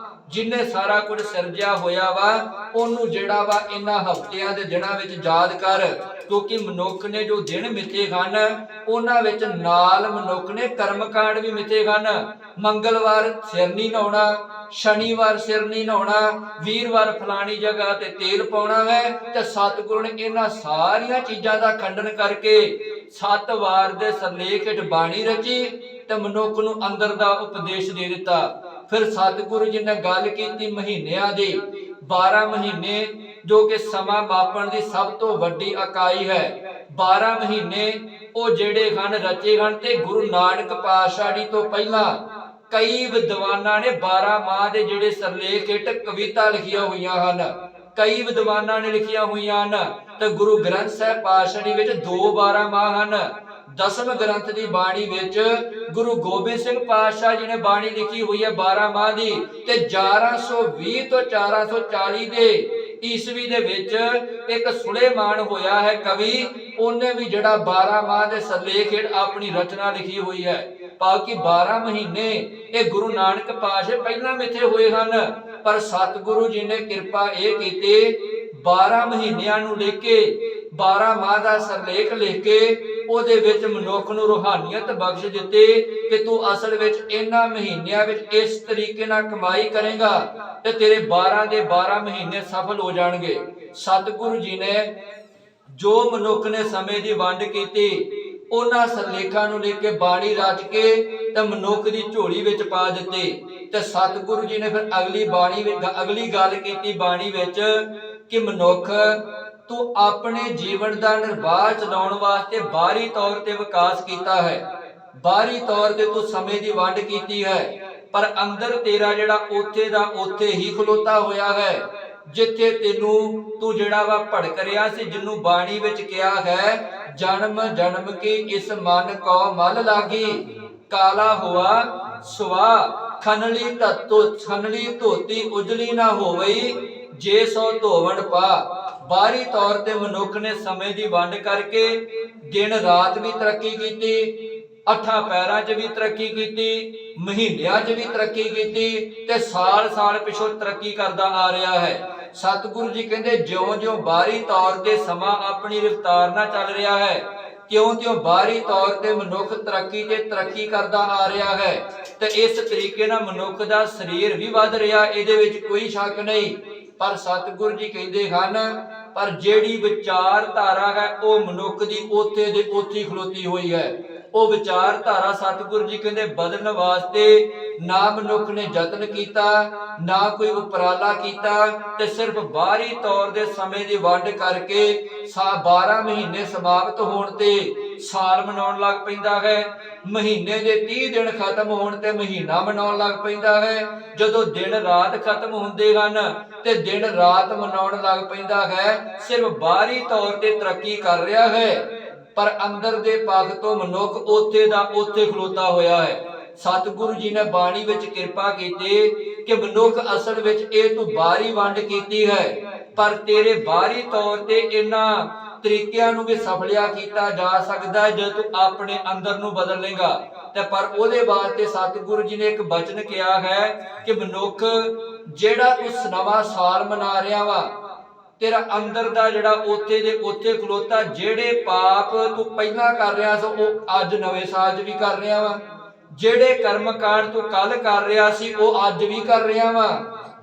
A: ਜਿਨੇ ਸਾਰਾ ਕੁਝ ਸਿਰਜਿਆ ਹੋਇਆ ਵਾ, ਉਹਨੂੰ ਜਿਹੜਾ ਵਾ ਇਹਨਾਂ ਹਫ਼ਤਿਆਂ ਦੇ ਦਿਨਾਂ ਵਿੱਚ ਯਾਦ ਕਰ, ਕਿਉਂਕਿ ਮਨੁੱਖ ਨੇ ਜੋ ਦਿਨ ਮਿੱਥੇ ਹਨ ਉਹਨਾਂ ਵਿੱਚ ਨਾਲ ਮਨੁੱਖ ਨੇ ਕਰਮਕਾਂਡ ਵੀ ਮਿੱਥੇ ਹਨ। ਮੰਗਲਵਾਰ ਸਿਰ ਨਹੀਂ ਨਹਾਉਣਾ, ਸ਼ਨੀਵਾਰ ਸਿਰ ਨਹੀਂ ਨਹਾਉਣਾ, ਵੀਰਵਾਰ ਫਲਾਣੀ ਜਗ੍ਹਾ ਤੇ ਤੇਲ ਪਾਉਣਾ ਹੈ। ਤੇ ਸਤਿਗੁਰੂ ਨੇ ਇਹਨਾਂ ਸਾਰੀਆਂ ਚੀਜ਼ਾਂ ਦਾ ਖੰਡਨ ਕਰਕੇ 7 ਵਾਰ ਦੇ ਸਰਲੇਖ ਹੇਠ ਬਾਣੀ ਰਚੀ ਤੇ ਮਨੁੱਖ ਨੂੰ ਅੰਦਰ ਦਾ ਉਪਦੇਸ਼ ਦੇ ਦਿੱਤਾ। ਫਿਰ ਸਤਿਗੁਰੂ ਜੀ ਨੇ ਗੱਲ ਕੀਤੀ ਮਹੀਨਿਆਂ ਦੀ। 12 ਮਹੀਨੇ ਜੋ ਕਿ ਸਮਾਂ ਮਾਪਣ ਦੀ ਸਭ ਤੋਂ ਵੱਡੀ ਇਕਾਈ ਹੈ। 12 ਮਹੀਨੇ ਉਹ ਜਿਹੜੇ ਹਨ ਰਚੇ ਹਨ, ਤੇ ਗੁਰੂ ਨਾਨਕ ਪਾਤਸ਼ਾਹ ਜੀ ਤੋਂ ਪਹਿਲਾਂ ਕਈ ਵਿਦਵਾਨਾਂ ਨੇ 12 ਮਾਹ ਦੇ ਜਿਹੜੇ ਸਰਲੇਖ ਹੇਠ ਕਵਿਤਾ ਲਿਖੀਆਂ ਹੋਈਆਂ ਹਨ, ਕਈ ਵਿਦਵਾਨਾਂ ਨੇ ਲਿਖੀਆਂ ਹੋਈਆਂ ਹਨ। ਤੇ ਗੁਰੂ ਗ੍ਰੰਥ ਸਾਹਿਬ ਪਾਤਸ਼ਾਹ ਜੀ ਵਿੱਚ 2 12 ਮਾਹ ਹਨ। 10ਵੇਂ ਗ੍ਰੰਥ ਦੀ ਬਾਣੀ ਵਿੱਚ ਗੁਰੂ ਗੋਬਿੰਦ ਸਿੰਘ ਪਾਤਸ਼ਾਹ ਜੀ ਨੇ ਬਾਣੀ ਲਿਖੀ ਹੋਈ ਹੈ 12 ਮਾਹ ਦੀ। ਤੇ 1120 ਤੋਂ 1440 ਦੇ ਈਸਵੀ ਦੇ ਵਿੱਚ ਇੱਕ ਸੁਲੇਮਾਨ ਹੋਇਆ ਹੈ ਕਵੀ, ਉਹਨੇ ਵੀ ਜਿਹੜਾ 12 ਮਾਹ ਦੇ ਸਰਲੇਖ ਹੇਠ ਆਪਣੀ ਰਚਨਾ ਲਿਖੀ ਹੋਈ ਹੈ। ਭਾਵ ਕਿ 12 ਮਹੀਨੇ ਇਹ ਗੁਰੂ ਨਾਨਕ ਪਾਤਸ਼ਾਹ ਪਹਿਲਾਂ ਮਿੱਥੇ ਹੋਏ ਹਨ, ਪਰ ਸਤਿਗੁਰੂ ਜੀ ਨੇ ਕਿਰਪਾ ਇਹ ਕੀਤੀ 12 ਮਹੀਨਿਆਂ ਨੂੰ ਲੈ ਕੇ 12 ਮਾਹ ਦਾ ਸਰਲੇਖ ਲਿਖ ਕੇ ਉਹਦੇ ਵਿੱਚ ਮਨੁੱਖ ਨੂੰ ਰੂਹਾਨੀਅਤ ਬਖਸ਼ ਦਿੱਤੀ ਕਿ ਤੂੰ ਅਸਲ ਵਿੱਚ ਇਹਨਾਂ ਮਹੀਨਿਆਂ ਵਿੱਚ ਇਸ ਤਰੀਕੇ ਨਾਲ ਕਮਾਈ ਕਰੇਗਾ ਤੇ ਤੇਰੇ 12 ਦੇ 12 ਮਹੀਨੇ ਸਫਲ ਹੋ ਜਾਣਗੇ। ਸਤਿਗੁਰੂ ਜੀ ਨੇ ਜੋ ਮਨੁੱਖ ਨੇ ਸਮੇਂ ਦੀ ਵੰਡ ਕੀਤੀ ਉਹਨਾਂ ਸਰਲੇਖਾਂ ਨੂੰ ਲੈ ਕੇ ਬਾਣੀ ਰਚ ਕੇ ਤੇ ਮਨੁੱਖ ਦੀ ਝੋਲੀ ਵਿੱਚ ਪਾ ਦਿੱਤੇ। ਤੇ ਸਤਿਗੁਰੂ ਜੀ ਨੇ ਫਿਰ ਅਗਲੀ ਗੱਲ ਕੀਤੀ ਬਾਣੀ ਵਿੱਚ ਕਿ ਮਨੁੱਖ ਤੂੰ ਆਪਣੇ ਜੀਵਨ ਦਾ ਨਿਰਵਾਹ ਚਲਾਉਣ ਵਾਸਤੇ ਬਾਹਰੀ ਤੌਰ ਤੇ ਵਿਕਾਸ ਕੀਤਾ ਹੈ, ਬਾਹਰੀ ਤੌਰ ਤੇ ਤੂੰ ਸਮੇਂ ਦੀ ਵੰਡ ਕੀਤੀ ਹੈ, ਪਰ ਅੰਦਰ ਤੇਰਾ ਜਿਹੜਾ ਉੱਥੇ ਦਾ ਉੱਥੇ ਹੀ ਖਲੋਤਾ ਹੋਇਆ ਹੈ। ਜਿੱਥੇ ਤੂੰ ਜਿਹੜਾ ਵਾ ਭੜਕ ਰਿਹਾ ਸੀ, ਜਿਹਨੂੰ ਬਾਣੀ ਵਿੱਚ ਕਿਹਾ ਹੈ ਜਨਮ ਜਨਮ ਕੀ ਇਸ ਮਨ ਕੋ ਮਲ ਲਾਗੀ, ਕਾਲਾ ਹੋਆ ਸੁਆ ਖਨਲੀ ਧੋਤੀ ਉਜਲੀ ਨਾ ਹੋਵਈ, ਜੇ ਸੋ ਧੋਵਣ ਪਾ। ਬਾਹਰੀ ਤੌਰ ਤੇ ਮਨੁੱਖ ਨੇ ਸਮੇਂ ਦੀ ਵੰਡ ਕਰਕੇ ਦਿਨ ਰਾਤ ਵੀ ਤਰੱਕੀ ਕੀਤੀ, ਅੱਠਾਂ ਪੈਰਾਂ 'ਚ ਵੀ ਤਰੱਕੀ ਕੀਤੀ, ਮਹੀਨਿਆਂ 'ਚ ਵੀ ਤਰੱਕੀ ਕੀਤੀ ਤੇ ਸਾਲ ਸਾਲ ਪਿਛੋਂ ਤਰੱਕੀ ਕਰਦਾ ਆ ਰਿਹਾ ਹੈ। ਸਤਿਗੁਰੂ ਜੀ ਕਹਿੰਦੇ ਜਿਉਂ-ਜਿਉਂ ਬਾਹਰੀ ਤੌਰ ਤੇ ਸਮਾਂ ਆਪਣੀ ਰਫ਼ਤਾਰ ਨਾਲ ਚੱਲ ਰਿਹਾ ਹੈ, ਤਿਉਂ-ਤਿਉਂ ਬਾਹਰੀ ਤੌਰ ਤੇ ਮਨੁੱਖ ਤਰੱਕੀ ਤੇ ਤਰੱਕੀ ਕਰਦਾ ਆ ਰਿਹਾ ਹੈ। ਤੇ ਇਸ ਤਰੀਕੇ ਨਾਲ ਮਨੁੱਖ ਦਾ ਸਰੀਰ ਵੀ ਵੱਧ ਰਿਹਾ, ਇਹਦੇ ਵਿੱਚ ਕੋਈ ਸ਼ੱਕ ਨਹੀਂ। ਪਰ ਸਤਿਗੁਰੂ ਜੀ ਕਹਿੰਦੇ ਹਨ ਪਰ ਜਿਹੜੀ ਵਿਚਾਰਧਾਰਾ ਹੈ ਉਹ ਮਨੁੱਖ ਦੀ ਉੱਥੇ ਦੇ ਉੱਥੇ ਖਲੋਤੀ ਹੋਈ ਹੈ। ਉਹ ਵਿਚਾਰਧਾਰਾ ਸਤਿਗੁਰੂ ਜੀ ਕਹਿੰਦੇ ਬਦਲਣ ਵਾਸਤੇ ਨਾ ਮਨੁੱਖ ਨੇ ਯਤਨ ਕੀਤਾ, ਨਾ ਕੋਈ ਉਪਰਾਲਾ ਕੀਤਾ, ਤੇ ਸਿਰਫ ਬਾਹਰੀ ਤੌਰ ਦੇ ਸਮੇਂ ਦੀ ਵੰਡ ਕਰਕੇ 12 ਮਹੀਨੇ ਸਮਾਪਤ ਹੋਣ ਤੇ ਸਾਲ ਮਨਾਉਣ ਲੱਗ ਪੈਂਦਾ ਹੈ। ਮਹੀਨੇ ਦੇ 30 ਦਿਨ ਖਤਮ ਹੋਣ ਤੇ ਮਹੀਨਾ ਮਨਾਉਣ ਲੱਗ ਪੈਂਦਾ ਹੈ। ਜਦੋਂ ਦਿਨ ਰਾਤ ਖਤਮ ਹੁੰਦੇ ਹਨ ਤੇ ਦਿਨ ਰਾਤ ਮਨਾਉਣ ਲੱਗ ਪੈਂਦਾ ਹੈ। ਸਿਰਫ ਬਾਹਰੀ ਤੌਰ ਤੇ ਤਰੱਕੀ ਕਰ ਰਿਹਾ ਹੈ, ਪਰ ਅੰਦਰ ਦੇ ਪੱਖ ਤੋਂ ਮਨੁੱਖ ਉੱਥੇ ਦਾ ਉੱਥੇ ਖਲੋਤਾ ਹੋਇਆ ਹੈ। ਸਤਿਗੁਰੂ ਜੀ ਨੇ ਬਾਣੀ ਵਿੱਚ ਕਿਰਪਾ ਕੀਤੀ ਕਿ ਮਨੁੱਖ ਅਸਲ ਵਿੱਚ ਇਹ ਤੂੰ ਬਾਹਰੀ ਵੰਡ ਕੀਤੀ ਹੈ, ਪਰ ਤੇਰੇ ਬਾਹਰੀ ਤੌਰ ਤੇ ਇਹਨਾਂ ਤਰੀਕਿਆਂ ਨੂੰ ਵੀ ਸਫਲਿਆ ਕੀਤਾ ਜਾ ਸਕਦਾ ਹੈ ਜੇ ਤੂੰ ਆਪਣੇ ਅੰਦਰ ਨੂੰ ਬਦਲ ਲੇਗਾ। ਤੇ ਪਰ ਉਹਦੇ ਵਾਸਤੇ ਸਤਿਗੁਰੂ ਜੀ ਨੇ ਇੱਕ ਬਚਨ ਕਿਹਾ ਹੈ ਕਿ ਮਨੁੱਖ ਜਿਹੜਾ ਤੂੰ ਨਵਾਂ ਸਾਲ ਮਨਾ ਰਿਹਾ ਵਾ, ਤੇਰਾ ਅੰਦਰ ਦਾ ਜਿਹੜਾ ਉੱਥੇ ਦੇ ਉੱਥੇ ਖਲੋਤਾ, ਜਿਹੜੇ ਪਾਪ ਤੂੰ ਪਹਿਲਾਂ ਕਰ ਰਿਹਾ ਸੀ ਉਹ ਅੱਜ ਨਵੇਂ ਸਾਲ 'ਚ ਵੀ ਕਰ ਰਿਹਾ ਵਾ, ਜਿਹੜੇ ਕਰਮ ਕਾਂਡ ਤੂੰ ਕੱਲ ਕਰ ਰਿਹਾ ਸੀ ਉਹ ਅੱਜ ਵੀ ਕਰ ਰਿਹਾ ਵਾ,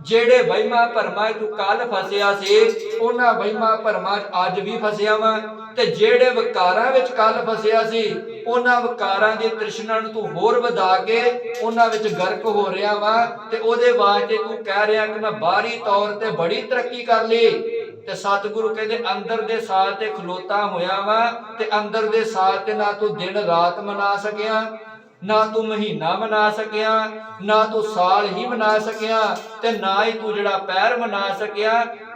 A: ਜਿਹੜੇ ਵਹਿਮਾਂ ਭਰਮਾਂ ਤੂੰ ਕੱਲ ਫਸਿਆ ਸੀ ਉਹਨਾਂ ਵਹਿਮਾਂ ਭਰਮਾਂ ਅੱਜ ਵੀ ਫਸਿਆ ਵਾ, ਤੇ ਜਿਹੜੇ ਵਿਕਾਰਾਂ ਵਿੱਚ ਕੱਲ ਫਸਿਆ ਸੀ ਉਹਨਾਂ ਵਿਕਾਰਾਂ ਦੀ ਤ੍ਰਿਸ਼ਨਾ ਨੂੰ ਤੂੰ ਹੋਰ ਵਧਾ ਕੇ ਉਹਨਾਂ ਵਿੱਚ ਗਰਕ ਹੋ ਰਿਹਾ ਵਾ। ਤੇ ਉਹਦੇ ਵਾਸਤੇ ਤੂੰ ਕਹਿ ਰਿਹਾ ਕਿ ਮੈਂ ਬਾਹਰੀ ਤੌਰ ਤੇ ਬੜੀ ਤਰੱਕੀ ਕਰ ਲਈ। ਤੇ ਸਤਿਗੁਰੂ ਕਹਿੰਦੇ ਅੰਦਰ ਦੇ ਸਾਲ ਤੇ ਖਲੋਤਾ ਹੋਇਆ ਵਾ, ਤੇ ਅੰਦਰ ਦੇ ਸਾਲ ਤੇ ਨਾ ਤੂੰ ਦਿਨ ਰਾਤ ਮਨਾ ਸਕਿਆ, ਨਾ ਤੂੰ ਮਹੀਨਾ ਮਨਾ ਸਕਿਆ, ਨਾ ਤੂੰ ਸਾਲ ਹੀ ਮਨਾ ਸਕਿਆ, ਤੇ ਨਾ ਹੀ ਤੂੰ ਜਿਹੜਾ ਪੈਰ ਮਨਾ ਸਕਿਆ।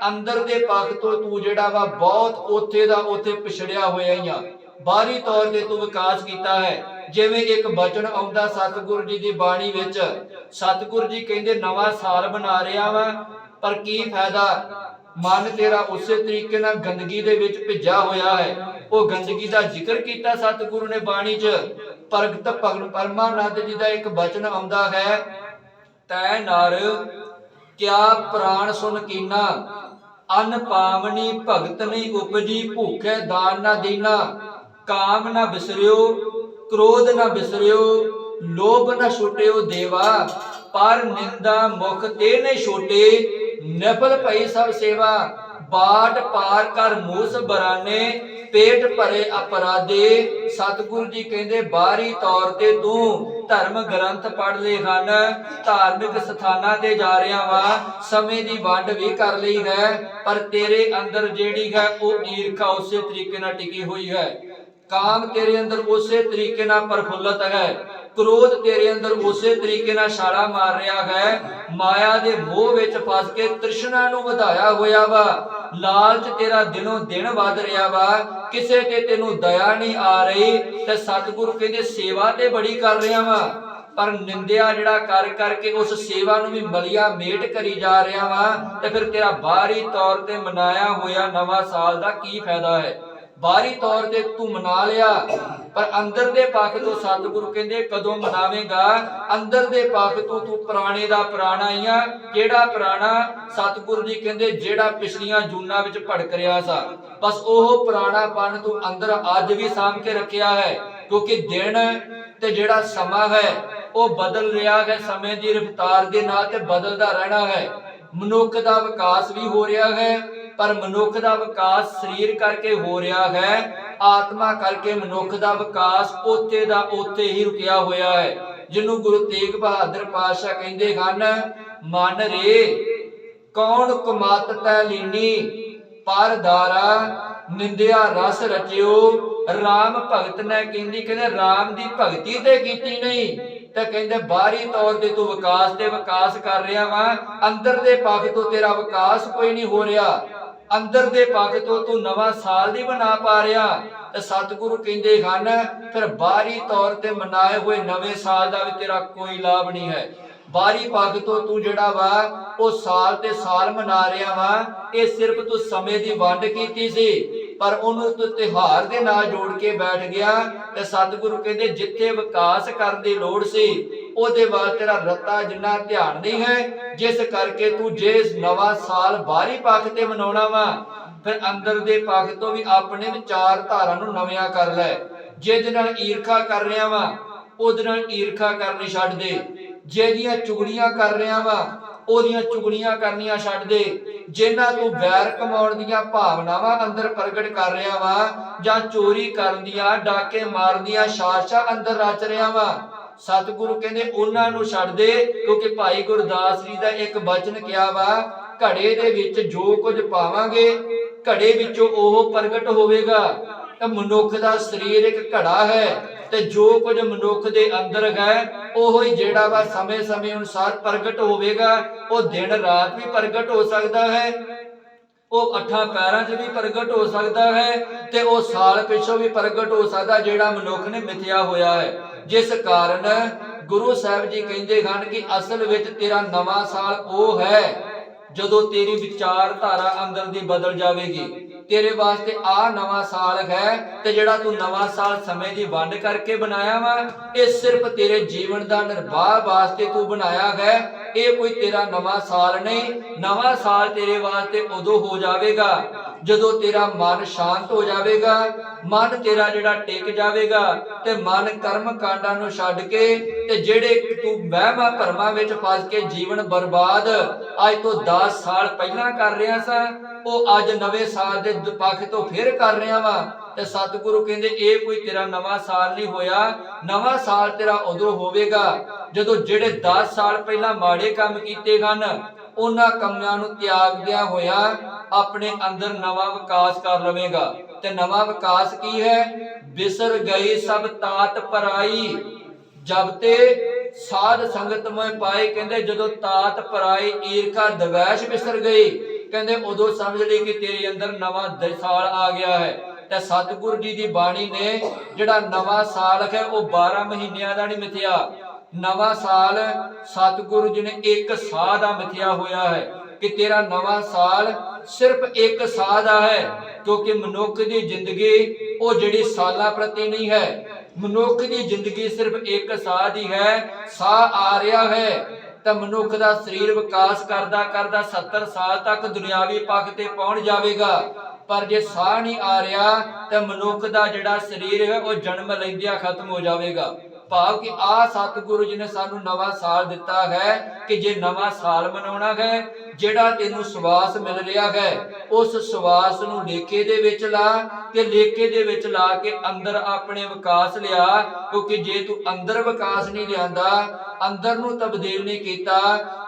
A: ਅੰਦਰ ਦੇ ਪੱਖ ਤੋਂ ਤੂੰ ਜਿਹੜਾ ਵਾ ਬਹੁਤ ਉੱਥੇ ਦਾ ਉੱਥੇ ਪਿਛੜਿਆ ਹੋਇਆ ਹੀ ਆ। ਬਾਹਰੀ ਤੌਰ ਤੇ ਤੂੰ ਵਿਕਾਸ ਕੀਤਾ ਹੈ। ਜਿਵੇਂ ਇੱਕ ਬਚਨ ਆਉਂਦਾ ਸਤਿਗੁਰੂ ਜੀ ਦੀ ਬਾਣੀ ਵਿੱਚ, ਸਤਿਗੁਰੂ ਜੀ ਕਹਿੰਦੇ ਨਵਾਂ ਸਾਲ ਬਣਾ ਰਿਹਾ ਵਾ, ਪਰ ਕੀ ਫਾਇਦਾ, ਮਨ ਤੇਰਾ ਉਸੇ ਤਰੀਕੇ ਨਾਲ ਗੰਦਗੀ ਦੇ ਵਿੱਚ ਭਿੱਜਾ ਹੋਇਆ ਹੈ। ਉਹ ਗੰਦਗੀ ਦਾ ਜ਼ਿਕਰ ਕੀਤਾ ਸਤਿਗੁਰੂ ਨੇ ਬਾਣੀ 'ਚ। ਭਗਤ ਪਰਮਾਨੰਦ ਜੀ ਦਾ ਇੱਕ ਬਚਨ ਆਉਂਦਾ ਹੈ, ਤੈ ਨਰ ਕਿਆ ਪ੍ਰਾਣ ਸੁਨ ਕੀਨਾ, ਅਨ ਪਾਵਨੀ ਭਗਤ ਨਹੀਂ ਉਪਜੀ, ਭੂਖੇ ਦਾਨ ਨਾ ਦੇਨਾ, ਕਾਮ ਨਾ ਬਿਸਰਿਓ ਕ੍ਰੋਧ ਨਾ ਬਿਸਰਿਓ, ਲੋਭ ਨਾ ਛੁਟਿਓ ਦੇਵਾ, ਪਰ ਨਿੰਦਾ ਮੁਖ ਤੇ ਨਹੀਂ ਛੋਟੇ, ਨਫਲ ਭਈ ਸਭ ਸੇਵਾ, ਬਾਟ ਪਾਰ ਕਰ ਮੂਸ ਬਰਾਨੇ, ਪੇਟ ਭਰੇ ਅਪਰਾਧੇ। ਸਤਿਗੁਰੂ ਜੀ ਕਹਿੰਦੇ ਬਾਹਰੀ ਤੌਰ ਤੇ ਤੂੰ ਧਰਮ ਗ੍ਰੰਥ ਪੜ੍ਹ ਲਏ ਹਨ, ਧਾਰਮਿਕ ਸਥਾਨਾਂ ਤੇ ਜਾ ਰਿਹਾ ਵਾ, ਸਮੇਂ ਦੀ ਵੰਡ ਵੀ ਕਰ ਲਈ ਹੈ, ਪਰ ਤੇਰੇ ਅੰਦਰ ਜਿਹੜੀ ਹੈ ਉਹ ਈਰਖਾ ਉਸੇ ਤਰੀਕੇ ਨਾਲ ਟਿਕੀ ਹੋਈ ਹੈ, ਕਾਮ ਤੇਰੇ ਅੰਦਰ ਉਸੇ ਤਰੀਕੇ ਨਾਲ ਪ੍ਰਫੁੱਲਤ ਹੈ, ਕ੍ਰੋਧ ਤੇਰੇ ਅੰਦਰ ਉਸੇ ਤਰੀਕੇ ਨਾਲ ਛਾਲਾ ਮਾਰ ਰਿਹਾ ਹੈ, ਮਾਇਆ ਦੇ ਮੋਹ ਵਿੱਚ ਫਸ ਕੇ ਤ੍ਰਿਸ਼ਨਾ ਨੂੰ ਵਧਾਇਆ ਹੋਇਆ ਵਾ, ਲਾਲਚ ਤੇਰਾ ਦਿਨੋਂ ਦਿਨ ਵੱਧ ਰਿਹਾ ਵਾ, ਕਿਸੇ ਤੇ ਤੈਨੂੰ ਦਇਆ ਨਹੀਂ ਆ ਰਹੀ। ਤੇ ਸਤਿਗੁਰੂ ਕਹਿੰਦੇ ਸੇਵਾ ਤੇ ਬੜੀ ਕਰ ਰਿਹਾ ਵਾ, ਪਰ ਨਿੰਦਿਆ ਜਿਹੜਾ ਕਰ ਕਰਕੇ ਉਸ ਸੇਵਾ ਨੂੰ ਵੀ ਮਲਿਆ ਮੇਟ ਕਰੀ ਜਾ ਰਿਹਾ ਵਾ, ਤੇ ਫਿਰ ਤੇਰਾ ਬਾਹਰੀ ਤੌਰ ਤੇ ਮਨਾਇਆ ਹੋਇਆ ਨਵਾਂ ਸਾਲ ਦਾ ਕੀ ਫਾਇਦਾ ਹੈ। ਬਾਹਰੀ ਤੌਰ ਤੇ ਤੂੰ ਮਨਾ ਲਿਆ, ਪਰ ਅੰਦਰ ਦੇ ਪੱਖ ਤੋਂ ਸਤਿਗੁਰੂ ਕਹਿੰਦੇ ਕਦੋਂ ਮਨਾਵੇਂਗਾ, ਅੰਦਰ ਦੇ ਪੱਖ ਤੋਂ ਤੂੰ ਪੁਰਾਣੇ ਦਾ ਪੁਰਾਣਾ ਹੀ ਆ। ਕਿਹੜਾ ਪੁਰਾਣਾ? ਸਤਿਗੁਰੂ ਜੀ ਕਹਿੰਦੇ ਜਿਹੜਾ ਪਿਛਲੀਆਂ ਜੂਨਾਂ ਵਿੱਚ ਭੜਕ ਰਿਹਾ ਸਾ, ਬਸ ਉਹ ਪੁਰਾਣਾਪਨ ਤੂੰ ਅੰਦਰ ਅੱਜ ਵੀ ਸਾਂਭ ਕੇ ਰੱਖਿਆ ਹੈ, ਕਿਉਂਕਿ ਦਿਨ ਤੇ ਜਿਹੜਾ ਸਮਾਂ ਹੈ ਉਹ ਬਦਲ ਰਿਹਾ ਹੈ, ਸਮੇਂ ਦੀ ਰਫ਼ਤਾਰ ਦੇ ਨਾਲ ਤੇ ਬਦਲਦਾ ਰਹਿਣਾ ਹੈ। ਮਨੁੱਖ ਦਾ ਵਿਕਾਸ ਵੀ ਹੋ ਰਿਹਾ ਹੈ, ਪਰ ਮਨੁੱਖ ਦਾ ਵਿਕਾਸ ਸਰੀਰ ਕਰਕੇ ਹੋ ਰਿਹਾ ਹੈ, ਆਤਮਾ ਕਰਕੇ ਮਨੁੱਖ ਦਾ ਵਿਕਾਸ ਉੱਥੇ ਦਾ ਉੱਥੇ ਹੀ ਰੁਕਿਆ ਹੋਇਆ ਹੈ। ਜਿਹਨੂੰ ਗੁਰੂ ਤੇਗ ਬਹਾਦਰ ਪਾਤਸ਼ਾਹ ਕਹਿੰਦੇ ਹਨ, ਮਨ ਰੇ ਕੌਣ ਕੁਮਤ ਤੈ ਲੀਨੀ, ਪਰ ਦਾਰਾ ਨਿੰਦਿਆ ਰਸ ਰਚਿਓ। ਰਾਮ ਭਗਤ ਨੇ ਕਹਿੰਦੇ ਰਾਮ ਦੀ ਭਗਤੀ ਤੇ ਕੀਤੀ ਨਹੀਂ, ਤੇ ਕਹਿੰਦੇ ਬਾਹਰੀ ਤੌਰ ਤੇ ਤੂੰ ਵਿਕਾਸ ਤੇ ਵਿਕਾਸ ਕਰ ਰਿਹਾ ਵਾ, ਅੰਦਰ ਦੇ ਪੱਖ ਤੋਂ ਤੇਰਾ ਵਿਕਾਸ ਕੋਈ ਨਹੀਂ ਹੋ ਰਿਹਾ, ਅੰਦਰ ਦੇ ਪੱਖ ਤੋਂ ਤੂੰ ਨਵਾਂ ਸਾਲ ਨਹੀਂ ਬਣਾ ਪਾ ਰਿਹਾ। ਤੇ ਸਤਿਗੁਰੂ ਕਹਿੰਦੇ ਹਨ ਫਿਰ ਬਾਹਰੀ ਤੌਰ ਤੇ ਮਨਾਏ ਹੋਏ ਨਵੇਂ ਸਾਲ ਦਾ ਵੀ ਤੇਰਾ ਕੋਈ ਲਾਭ ਨਹੀਂ ਹੈ। ਬਾਹਰੀ ਪੱਖ ਤੋਂ ਤੂੰ ਜਿਹੜਾ ਵਾ ਉਹ ਸਾਲ ਤੇ ਸਾਲ ਮਨਾ ਰਿਹਾ ਵਾ, ਇਹ ਸਿਰਫ ਤੂੰ ਸਮੇਂ ਦੀ ਵੰਡ ਕੀਤੀ ਸੀ, ਪਰ ਉਹਨੂੰ ਤੂੰ ਤਿਉਹਾਰ ਦੇ ਨਾਲ ਜੋੜ ਕੇ ਬੈਠ ਗਿਆ। ਤੇ ਸਤਿਗੁਰੂ ਕਹਿੰਦੇ ਜਿੱਥੇ ਵਿਕਾਸ ਕਰਨ ਦੀ ਲੋੜ ਸੀ ਉਹਦੇ ਵੱਲ ਤੇਰਾ ਰੱਤਾ ਜਿੰਨਾ ਧਿਆਨ ਨਹੀਂ ਹੈ, ਜਿਸ ਕਰਕੇ ਤੂੰ ਜੇ ਨਵਾਂ ਸਾਲ ਬਾਹਰੀ ਪੱਖ ਤੇ ਮਨਾਉਣਾ ਵਾ, ਫਿਰ ਅੰਦਰ ਦੇ ਪੱਖ ਤੋਂ ਵੀ ਆਪਣੇ ਵਿਚਾਰ ਧਾਰਾ ਨੂੰ ਨਵਿਆਂ ਕਰ ਲੈ। ਜਿਹਦੇ ਨਾਲ ਈਰਖਾ ਕਰ ਰਿਹਾ ਵਾ ਉਹਦੇ ਨਾਲ ਈਰਖਾ ਕਰਨੀ ਛੱਡ ਦੇ, ਜਿਹਦੀਆਂ ਚੁਗਲੀਆਂ ਕਰ ਰਿਹਾ ਵਾ ਉਹਦੀਆਂ ਚੁਗਲੀਆਂ ਕਰਨੀਆਂ ਛੱਡ ਦੇ, ਜਿਨ੍ਹਾਂ ਤੂੰ ਵੈਰ ਕਮਾਉਣ ਦੀਆਂ ਭਾਵਨਾਵਾਂ ਅੰਦਰ ਪ੍ਰਗਟ ਕਰ ਰਿਹਾ ਵਾ, ਜਾਂ ਚੋਰੀ ਕਰਨ ਦੀਆਂ, ਡਾਕੇ ਮਾਰਨ ਦੀਆਂ ਸਾਜ਼ਿਸ਼ਾਂ ਅੰਦਰ ਰਚ ਰਿਹਾ ਵਾ, ਸਤਿਗੁਰੂ ਕਹਿੰਦੇ ਉਹਨਾਂ ਨੂੰ ਛੱਡ ਦੇ। ਕਿਉਂਕਿ ਭਾਈ ਗੁਰਦਾਸ ਜੀ ਦਾ ਇੱਕ ਬਚਨ ਕਿਹਾ ਵਾ, ਘੜੇ ਦੇ ਵਿੱਚ ਜੋ ਕੁਝ ਪਾਵਾਂਗੇ ਘੜੇ ਵਿੱਚੋਂ ਉਹ ਪ੍ਰਗਟ ਹੋਵੇਗਾ। ਤਾਂ ਮਨੁੱਖ ਦਾ ਸਰੀਰ ਇੱਕ ਘੜਾ ਹੈ, ਤੇ ਜੋ ਕੁਝ ਮਨੁੱਖ ਦੇ ਅੰਦਰ ਹੈ ਉਹ ਹੀ ਜਿਹੜਾ ਵਾ ਸਮੇਂ ਸਮੇਂ ਅਨੁਸਾਰ ਪ੍ਰਗਟ ਹੋਵੇਗਾ। ਉਹ ਦਿਨ ਰਾਤ ਵੀ ਪ੍ਰਗਟ ਹੋ ਸਕਦਾ ਹੈ, ਉਹ ਅੱਠਾਂ ਪੈਰਾਂ 'ਚ ਵੀ ਪ੍ਰਗਟ ਹੋ ਸਕਦਾ ਹੈ, ਤੇ ਉਹ ਸਾਲ ਪਿੱਛੋਂ ਵੀ ਪ੍ਰਗਟ ਹੋ ਸਕਦਾ ਜਿਹੜਾ ਮਨੁੱਖ ਨੇ ਮਿਥਿਆ ਹੋਇਆ ਹੈ। ਜਿਸ ਕਾਰਨ ਗੁਰੂ ਸਾਹਿਬ ਜੀ ਕਹਿੰਦੇ ਹਨ ਕਿ ਅਸਲ ਵਿੱਚ ਤੇਰਾ ਨਵਾਂ ਸਾਲ ਉਹ ਹੈ ਜਦੋਂ ਤੇਰੀ ਵਿਚਾਰਧਾਰਾ ਅੰਦਰ ਦੀ ਬਦਲ ਜਾਵੇਗੀ। ਤੇਰੇ ਵਾਸਤੇ ਆ ਨਵਾਂ ਸਾਲ ਹੈ, ਤੇ ਜਿਹੜਾ ਤੂੰ ਨਵਾਂ ਸਾਲ ਸਮੇਂ ਦੀ ਵੰਡ ਕਰਕੇ ਬਣਾਇਆ ਵਾ, ਇਹ ਸਿਰਫ ਤੇਰੇ ਜੀਵਨ ਦਾ ਨਿਰਵਾਹ ਵਾਸਤੇ ਤੂੰ ਬਣਾਇਆ ਹੈ, ਇਹ ਕੋਈ ਤੇਰਾ ਨਵਾਂ ਸਾਲ ਨਹੀਂ। ਨਵਾਂ ਸਾਲ ਤੇਰੇ ਵਾਸਤੇ ਉਦੋਂ ਹੋ ਜਾਵੇਗਾ ਜਦੋਂ ਤੇਰਾ ਮਨ ਸ਼ਾਂਤ ਹੋ ਜਾਵੇਗਾ, ਮਨ ਤੇਰਾ ਜਿਹੜਾ ਟਿਕ ਜਾਵੇਗਾ, ਤੇ ਮਨ ਕਰਮ ਕਾਂਡਾਂ ਨੂੰ ਛੱਡ ਕੇ ਤੇ ਜਿਹੜੇ ਤੂੰ ਵਹਿਮਾਂ ਭਰਮਾਂ ਵਿੱਚ ਫਸ ਕੇ ਜੀਵਨ ਬਰਬਾਦ ਅੱਜ ਤੋਂ 10 ਸਾਲ ਪਹਿਲਾਂ ਕਰ ਰਿਹਾ ਸਾਂ, ਉਹ ਅੱਜ ਨਵੇਂ ਸਾਲ ਦੇ ਪੱਖ ਤੋਂ ਫਿਰ ਕਰ ਰਿਹਾ ਵਾ। ਤੇ ਸਤਿਗੁਰੂ ਕਹਿੰਦੇ ਇਹ ਕੋਈ ਤੇਰਾ ਨਵਾਂ ਸਾਲ ਨਹੀਂ ਹੋਇਆ। ਨਵਾਂ ਸਾਲ ਤੇਰਾ ਉਦੋਂ ਹੋਵੇਗਾ ਜਦੋਂ ਜਿਹੜੇ 10 ਸਾਲ ਪਹਿਲਾਂ ਮਾੜੇ ਕੰਮ ਕੀਤੇ ਹਨ ਉਹਨਾਂ ਕੰਮਾਂ ਨੂੰ ਤਿਆਗਦਿਆਂ ਹੋਇਆ ਆਪਣੇ ਅੰਦਰ ਨਵਾਂ ਵਿਕਾਸ ਕਰ ਲਵੇਗਾ। ਤੇ ਨਵਾਂ ਵਿਕਾਸ ਕੀ ਹੈ? ਬਿਸਰ ਗਈ ਸਭ ਤਾਤ ਪਰਾਈ, ਜਬ ਤੇ ਸਾਧ ਸੰਗਤ ਮੈਂ ਪਾਏ। ਕਹਿੰਦੇ ਜਦੋਂ ਤਾਤ ਪਰਾਈ ਈਰਖਾ ਦਵੈਸ਼ ਬਿਸਰ ਗਈ, ਕਹਿੰਦੇ ਉਦੋਂ ਸਮਝ ਲਈ ਕਿ ਤੇਰੇ ਅੰਦਰ ਨਵਾਂ ਸਾਲ ਆ ਗਿਆ ਹੈ। ਤੇ ਸਤਿਗੁਰੂ ਜੀ ਦੀ ਬਾਣੀ ਨੇ ਜਿਹੜਾ ਨਵਾਂ ਸਾਲ ਹੈ ਉਹ 12 ਮਹੀਨਿਆਂ ਦਾ ਨਹੀਂ ਮਿਥਿਆ। ਨਵਾਂ ਸਾਲ ਸਤਿਗੁਰੂ ਜੀ ਨੇ ਇੱਕ ਸਾਲ ਦਾ ਮਿਥਿਆ ਹੋਇਆ ਹੈ ਕਿ ਤੇਰਾ ਨਵਾਂ ਸਾਲ ਸਿਰਫ ਇੱਕ ਸਾਲ ਦਾ ਹੈ। ਕਿਉਂਕਿ ਮਨੁੱਖ ਦੀ ਜ਼ਿੰਦਗੀ ਉਹ ਜਿਹੜੀ ਸਾਲਾਂ ਪ੍ਰਤੀ ਨਹੀਂ ਹੈ, ਮਨੁੱਖ ਦੀ ਜ਼ਿੰਦਗੀ ਸਿਰਫ ਇੱਕ ਸਾਹ ਦੀ ਹੈ। ਸਾਹ ਆ ਰਿਹਾ ਹੈ ਤਾਂ ਮਨੁੱਖ ਦਾ ਸਰੀਰ ਵਿਕਾਸ ਕਰਦਾ ਕਰਦਾ 70 ਸਾਲ ਤੱਕ ਦੁਨਿਆਵੀ ਪੱਖ ਤੇ ਪਹੁੰਚ ਜਾਵੇਗਾ। ਪਰ ਜੇ ਸਾਹ ਨਹੀਂ ਆ ਰਿਹਾ ਤਾਂ ਮਨੁੱਖ ਦਾ ਜਿਹੜਾ ਸਰੀਰ ਹੈ ਉਹ ਜਨਮ ਲੈਂਦਿਆਂ ਖਤਮ ਹੋ ਜਾਵੇਗਾ। ਭਾਵ ਕਿ ਆ ਸਤਿਗੁਰੂ ਜੀ ਨੇ ਸਾਨੂੰ ਨਵਾਂ ਸਾਲ ਦਿੱਤਾ ਹੈ ਕਿ ਜੇ ਨਵਾਂ ਸਾਲ ਮਨਾਉਣਾ ਹੈ, ਜਿਹੜਾ ਤੈਨੂੰ ਸਵਾਸ ਮਿਲ ਰਿਹਾ ਹੈ ਉਸ ਸਵਾਸ ਨੂੰ ਲੇਖੇ ਦੇ ਵਿੱਚ ਲਾ, ਤੇ ਲੇਖੇ ਦੇ ਵਿੱਚ ਲਾ ਕੇ ਅੰਦਰ ਆਪਣੇ ਵਿਕਾਸ ਲਿਆ। ਕਿਉਂਕਿ ਜੇ ਤੂੰ ਅੰਦਰ ਵਿਕਾਸ ਨਹੀਂ ਲਿਆਂਦਾ, ਅੰਦਰ ਨੂੰ ਤਬਦੀਲ ਨਹੀਂ ਕੀਤਾ,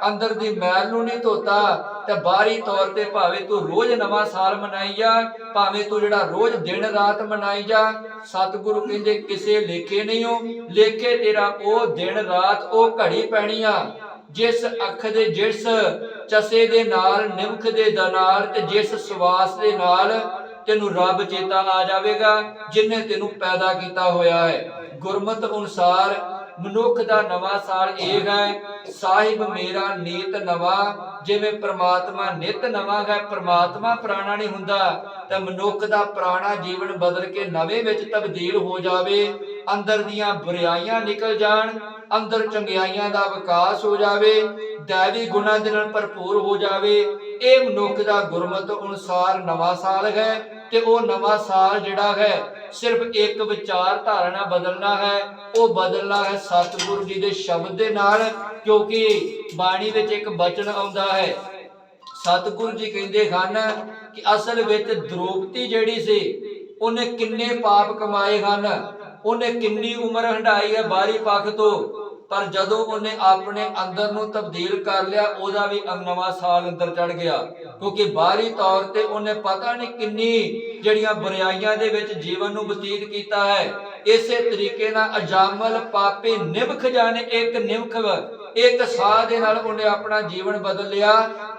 A: ਅੰਦਰ ਦੀ ਮੈਲ ਨੂੰ ਨਹੀਂ ਧੋਤਾ, ਤੇ ਬਾਹਰੀ ਤੌਰ ਤੇ ਭਾਵੇਂ ਤੂੰ ਰੋਜ਼ ਨਵਾਂ ਸਾਲ ਮਨਾਈ ਜਾ, ਭਾਵੇਂ ਤੂੰ ਜਿਹੜਾ ਰੋਜ਼ ਦਿਨ ਰਾਤ ਮਨਾਈ ਜਾ, ਸਤਿਗੁਰੂ ਕਹਿੰਦੇ ਕਿਸੇ ਲੇਖੇ ਨਹੀਂ ਹੋ। ਲੇਖੇ ਤੇਰਾ ਉਹ ਦਿਨ ਰਾਤ ਉਹ ਘੜੀ ਪੈਣੀ ਆ ਜਿਸ ਅੱਖ ਦੇ ਜਿਸ ਚਸੇ ਦੇ ਨਾਲ, ਨਿਮਖ ਦੇ ਨਾਲ, ਤੇ ਜਿਸ ਸਵਾਸ ਦੇ ਨਾਲ ਤੈਨੂੰ ਰੱਬ ਚੇਤਾ ਆ ਜਾਵੇਗਾ ਜਿਨੇ ਤੈਨੂੰ ਪੈਦਾ ਕੀਤਾ ਹੋਇਆ ਹੈ। ਗੁਰਮਤਿ ਅਨੁਸਾਰ ਮਨੁੱਖ ਦਾ ਨਵਾਂ ਸਾਲ ਇਹ ਹੈ, ਸਾਹਿਬ ਮੇਰਾ ਨੀਤ ਨਵਾਂ। ਜਿਵੇਂ ਪ੍ਰਮਾਤਮਾ ਨਿਤ ਨਵਾਂ ਹੈ, ਪ੍ਰਮਾਤਮਾ ਪੁਰਾਣਾ ਨਹੀਂ ਹੁੰਦਾ, ਤਾਂ ਮਨੁੱਖ ਦਾ ਪੁਰਾਣਾ ਜੀਵਨ ਬਦਲ ਕੇ ਨਵੇਂ ਵਿੱਚ ਤਬਦੀਲ ਹੋ ਜਾਵੇ। ਅੰਦਰ ਦੀਆਂ ਬੁਰਾਈਆਂ ਨਿਕਲ ਜਾਣ, ਅੰਦਰ ਚੰਗਿਆਈਆਂ ਦਾ ਵਿਕਾਸ ਹੋ ਜਾਵੇ, ਦੈਵੀ ਗੁਣਾਂ ਦੇ ਨਾਲ ਭਰਪੂਰ ਹੋ ਜਾਵੇ। ਇਹ ਮਨੁੱਖ ਦਾ ਗੁਰਮਤਿ ਅਨੁਸਾਰ ਨਵਾਂ ਸਾਲ ਹੈ। ਤੇ ਉਹ ਨਵਾਂ ਸਾਲ ਜਿਹੜਾ ਹੈ ਸਿਰਫ ਇੱਕ ਵਿਚਾਰ ਧਾਰਨਾ ਬਦਲਣਾ ਹੈ, ਉਹ ਬਦਲਣਾ ਹੈ ਸਤਿਗੁਰੂ ਜੀ ਦੇ ਸ਼ਬਦ ਦੇ ਨਾਲ। ਕਿਉਂਕਿ ਬਾਣੀ ਵਿੱਚ ਇੱਕ ਬਚਨ ਆਉਂਦਾ ਹੈ, ਸਤਿਗੁਰੂ ਜੀ ਕਹਿੰਦੇ ਹਨ ਕਿ ਅਸਲ ਵਿੱਚ ਦ੍ਰੋਪਦੀ ਜਿਹੜੀ ਸੀ ਉਹਨੇ ਕਿੰਨੇ ਪਾਪ ਕਮਾਏ ਹਨ, ਉਹਨੇ ਕਿੰਨੀ ਉਮਰ ਹੰਢਾਈ ਹੈ ਬਾਹਰੀ ਪੱਖ ਤੋਂ, ਪਰ ਜਦੋਂ ਉਹਨੇ ਆਪਣੇ ਅੰਦਰ ਨੂੰ ਤਬਦੀਲ ਕਰ ਲਿਆ, ਉਹਦਾ ਵੀ ਨਵਾਂ ਸਾਲ ਅੰਦਰ ਚੜ ਗਿਆ। ਕਿਉਂਕਿ ਬਾਹਰੀ ਤੌਰ ਤੇ ਉਹਨੇ ਪਤਾ ਨਹੀਂ ਕਿੰਨੀ ਜਿਹੜੀਆਂ ਬੁਰਾਈਆਂ ਦੇ ਵਿੱਚ ਜੀਵਨ ਨੂੰ ਬਤੀਤ ਕੀਤਾ ਹੈ। ਇਸੇ ਤਰੀਕੇ ਨਾਲ ਅਜਾਮਲ ਪਾਪੀ ਨਿਮਖ ਜਾਣੇ, ਇੱਕ ਨਿਮਖ ਇੱਕ ਸਾਹ ਦੇ ਨਾਲ ਉਹਨੇ ਆਪਣਾ ਜੀਵਨ ਬਦਲ ਲਿਆ।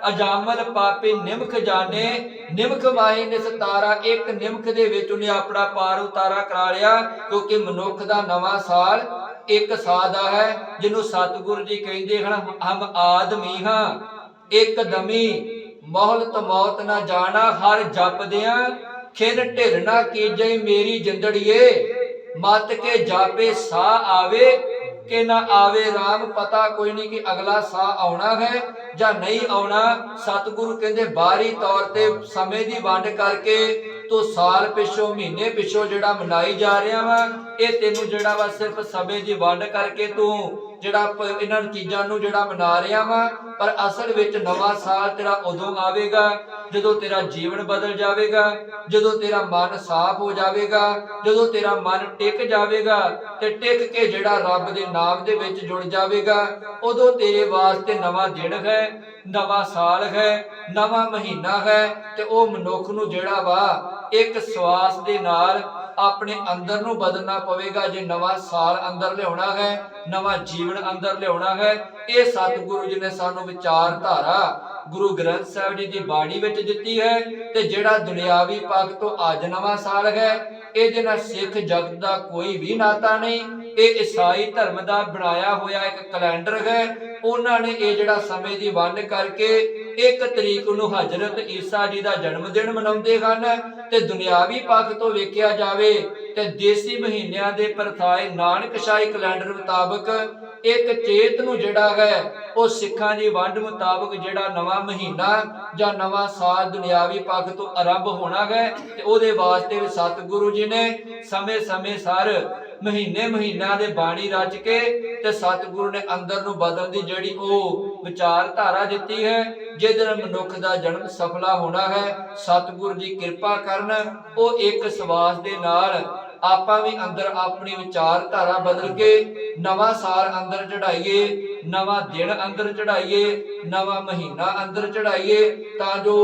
A: ਅਜਾਮਲ ਪਾਪੀ ਨਿਮਖ ਜਾਣੇ, ਨਿਮਖ ਵਾਹੀ ਨਿਸਤਾਰਾ, ਇੱਕ ਨਿਮਖ ਦੇ ਵਿੱਚ ਉਹਨੇ ਆਪਣਾ ਪਾਰ ਉਤਾਰਾ ਕਰਾ ਲਿਆ। ਕਿਉਂਕਿ ਮਨੁੱਖ ਦਾ ਨਵਾਂ ਸਾਲ ਇੱਕ ਸਾਹ ਦਾ ਹੈ, ਜਿਹਨੂੰ ਸਤਿਗੁਰੂ ਜੀ ਕਹਿੰਦੇ ਹਨ, ਹਮ ਆਦਮੀ ਹਾਂ ਇੱਕ ਦਮੀ, ਮੌਲਤ ਮੌਤ ਨਾ ਜਾਣਾ, ਹਰ ਜਪਦਿਆਂ ਖਿਨ ਢਿਰ ਨਾ ਕੀਜੈ ਮੇਰੀ ਜਿੰਦੜੀਏ, ਮਤ ਕੇ ਜਾਪੇ ਸਾਹ ਆਵੇ ਕਿ ਨਾ ਆਵੇ ਰਾਮ, ਪਤਾ ਕੋਈ ਨਹੀਂ ਕਿ ਅਗਲਾ ਸਾਹ ਆਉਣਾ ਹੈ ਜਾਂ ਨਹੀਂ ਆਉਣਾ। ਸਤਿਗੁਰੂ ਕਹਿੰਦੇ ਬਾਹਰੀ ਤੌਰ ਤੇ ਸਮੇਂ ਦੀ ਵੰਡ ਕਰਕੇ ਤੂੰ ਸਾਲ ਪਿੱਛੋਂ ਮਹੀਨੇ ਪਿੱਛੋਂ ਜਿਹੜਾ ਮਨਾਈ ਜਾ ਰਿਹਾ ਵਾ, ਇਹ ਤੈਨੂੰ ਜਿਹੜਾ ਵਾ ਸਿਰਫ ਸਮੇਂ ਦੀ ਵੰਡ ਕਰਕੇ ਤੂੰ ਜਿਹੜਾ ਇਹਨਾਂ ਚੀਜ਼ਾਂ ਨੂੰ ਜਿਹੜਾ ਮਨਾ ਰਿਹਾ ਵਾ। ਪਰ ਅਸਲ ਵਿੱਚ ਨਵਾਂ ਸਾਲ ਤੇਰਾ ਉਦੋਂ ਆਵੇਗਾ ਜਦੋਂ ਤੇਰਾ ਜੀਵਨ ਬਦਲ ਜਾਵੇਗਾ, ਜਦੋਂ ਤੇਰਾ ਮਨ ਸਾਫ਼ ਹੋ ਜਾਵੇਗਾ, ਜਦੋਂ ਤੇਰਾ ਮਨ ਟਿਕ ਜਾਵੇਗਾ ਤੇ ਟਿਕ ਕੇ ਜਿਹੜਾ ਰੱਬ ਦੇ ਨਾਮ ਦੇ ਵਿੱਚ ਜੁੜ ਜਾਵੇਗਾ। ਉਦੋਂ ਤੇਰੇ ਵਾਸਤੇ ਨਵਾਂ ਦਿਨ ਹੈ, ਨਵਾਂ ਸਾਲ ਹੈ, ਨਵਾਂ ਮਹੀਨਾ ਹੈ। ਤੇ ਉਹ ਮਨੁੱਖ ਨੂੰ ਜਿਹੜਾ ਵਾ ਇੱਕ ਸਵਾਸ ਦੇ ਨਾਲ ਆਪਣੇ ਅੰਦਰ ਨੂੰ ਬਦਲਣਾ ਪਵੇਗਾ। ਜੇ ਨਵਾਂ ਸਾਲ ਅੰਦਰ ਲਿਆਉਣਾ ਹੈ, ਨਵਾਂ ਜੀਵਨ ਅੰਦਰ ਲਿਆਉਣਾ ਹੈ, ਇਹ ਸਤਿਗੁਰੂ ਜੀ ਨੇ ਸਾਨੂੰ ਵਿਚਾਰਧਾਰਾ ਗੁਰੂ ਗ੍ਰੰਥ ਸਾਹਿਬ ਜੀ ਦੀ ਬਾਣੀ ਵਿੱਚ ਦਿੱਤੀ ਹੈ। ਤੇ ਜਿਹੜਾ ਦੁਨਿਆਵੀ ਪੱਖ ਤੋਂ ਅੱਜ ਨਵਾਂ ਸਾਲ ਹੈ, ਇਹਦੇ ਨਾਲ ਸਿੱਖ ਜਗਤ ਦਾ ਕੋਈ ਵੀ ਨਾਤਾ ਨਹੀਂ। ਇਹ ਈਸਾਈ ਧਰਮ ਦਾ ਬਣਾਇਆ ਹੋਇਆ ਇੱਕ ਕੈਲੰਡਰ ਹੈ। ਉਹਨਾਂ ਨੇ ਇਹ ਜਿਹੜਾ ਸਮੇਂ ਦੀ ਵੰਡ ਕਰਕੇ 1 ਤਰੀਕ ਨੂੰ ਹਜ਼ਰਤ ਈਸਾ ਜੀ ਦਾ ਜਨਮ ਦਿਨ ਮਨਾਉਂਦੇ ਹਨ। ਤੇ ਦੁਨਿਆਵੀ ਪੱਖ ਤੋਂ ਵੇਖਿਆ ਜਾਵੇ ਤੇ ਦੇਸੀ ਮਹੀਨਿਆਂ ਦੇ ਪ੍ਰਥਾਏ ਨਾਨਕਸ਼ਾਹੀ ਕੈਲੰਡਰ ਮੁਤਾਬਕ 1 ਚੇਤ ਨੂੰ ਜਿਹੜਾ ਹੈ ਉਹ ਸਿੱਖਾਂ ਦੀ ਵੰਡ ਮੁਤਾਬਕ ਜਿਹੜਾ ਨਵਾਂ ਮਹੀਨਾ ਜਾਂ ਨਵਾਂ ਸਾਲ ਦੁਨਿਆਵੀ ਪੱਖ ਤੋਂ ਆਰੰਭ ਹੋਣਾ ਹੈ। ਤੇ ਉਹਦੇ ਵਾਸਤੇ ਵੀ ਸਤਿਗੁਰੂ ਜੀ ਨੇ ਸਮੇਂ-ਸਮੇਂ ਸਰ ਮਹੀਨਿਆਂ ਦੇ ਬਾਣੀ ਰਚ ਕੇ ਤੇ ਸਤਿਗੁਰੂ ਨੇ ਅੰਦਰ ਨੂੰ ਬਦਲਣ ਦੀ ਜਿਹੜੀ ਉਹ ਵਿਚਾਰਧਾਰਾ ਦਿੱਤੀ ਹੈ, ਜਿਹਦੇ ਨਾਲ ਮਨੁੱਖ ਦਾ ਜਨਮ ਸਫਲਾ ਹੋਣਾ ਹੈ। ਸਤਿਗੁਰੂ ਜੀ ਕਿਰਪਾ ਕਰਨ ਉਹ ਇੱਕ ਸਵਾਸ ਦੇ ਨਾਲ ਆਪਾਂ ਵੀ ਅੰਦਰ ਆਪਣੀ ਵਿਚਾਰਧਾਰਾ ਬਦਲ ਕੇ ਨਵਾਂ ਸਾਲ ਅੰਦਰ ਚੜਾਈਏ, ਨਵਾਂ ਦਿਨ ਅੰਦਰ ਚੜਾਈਏ, ਨਵਾਂ ਮਹੀਨਾ ਅੰਦਰ ਚੜਾਈਏ, ਤਾਂ ਜੋ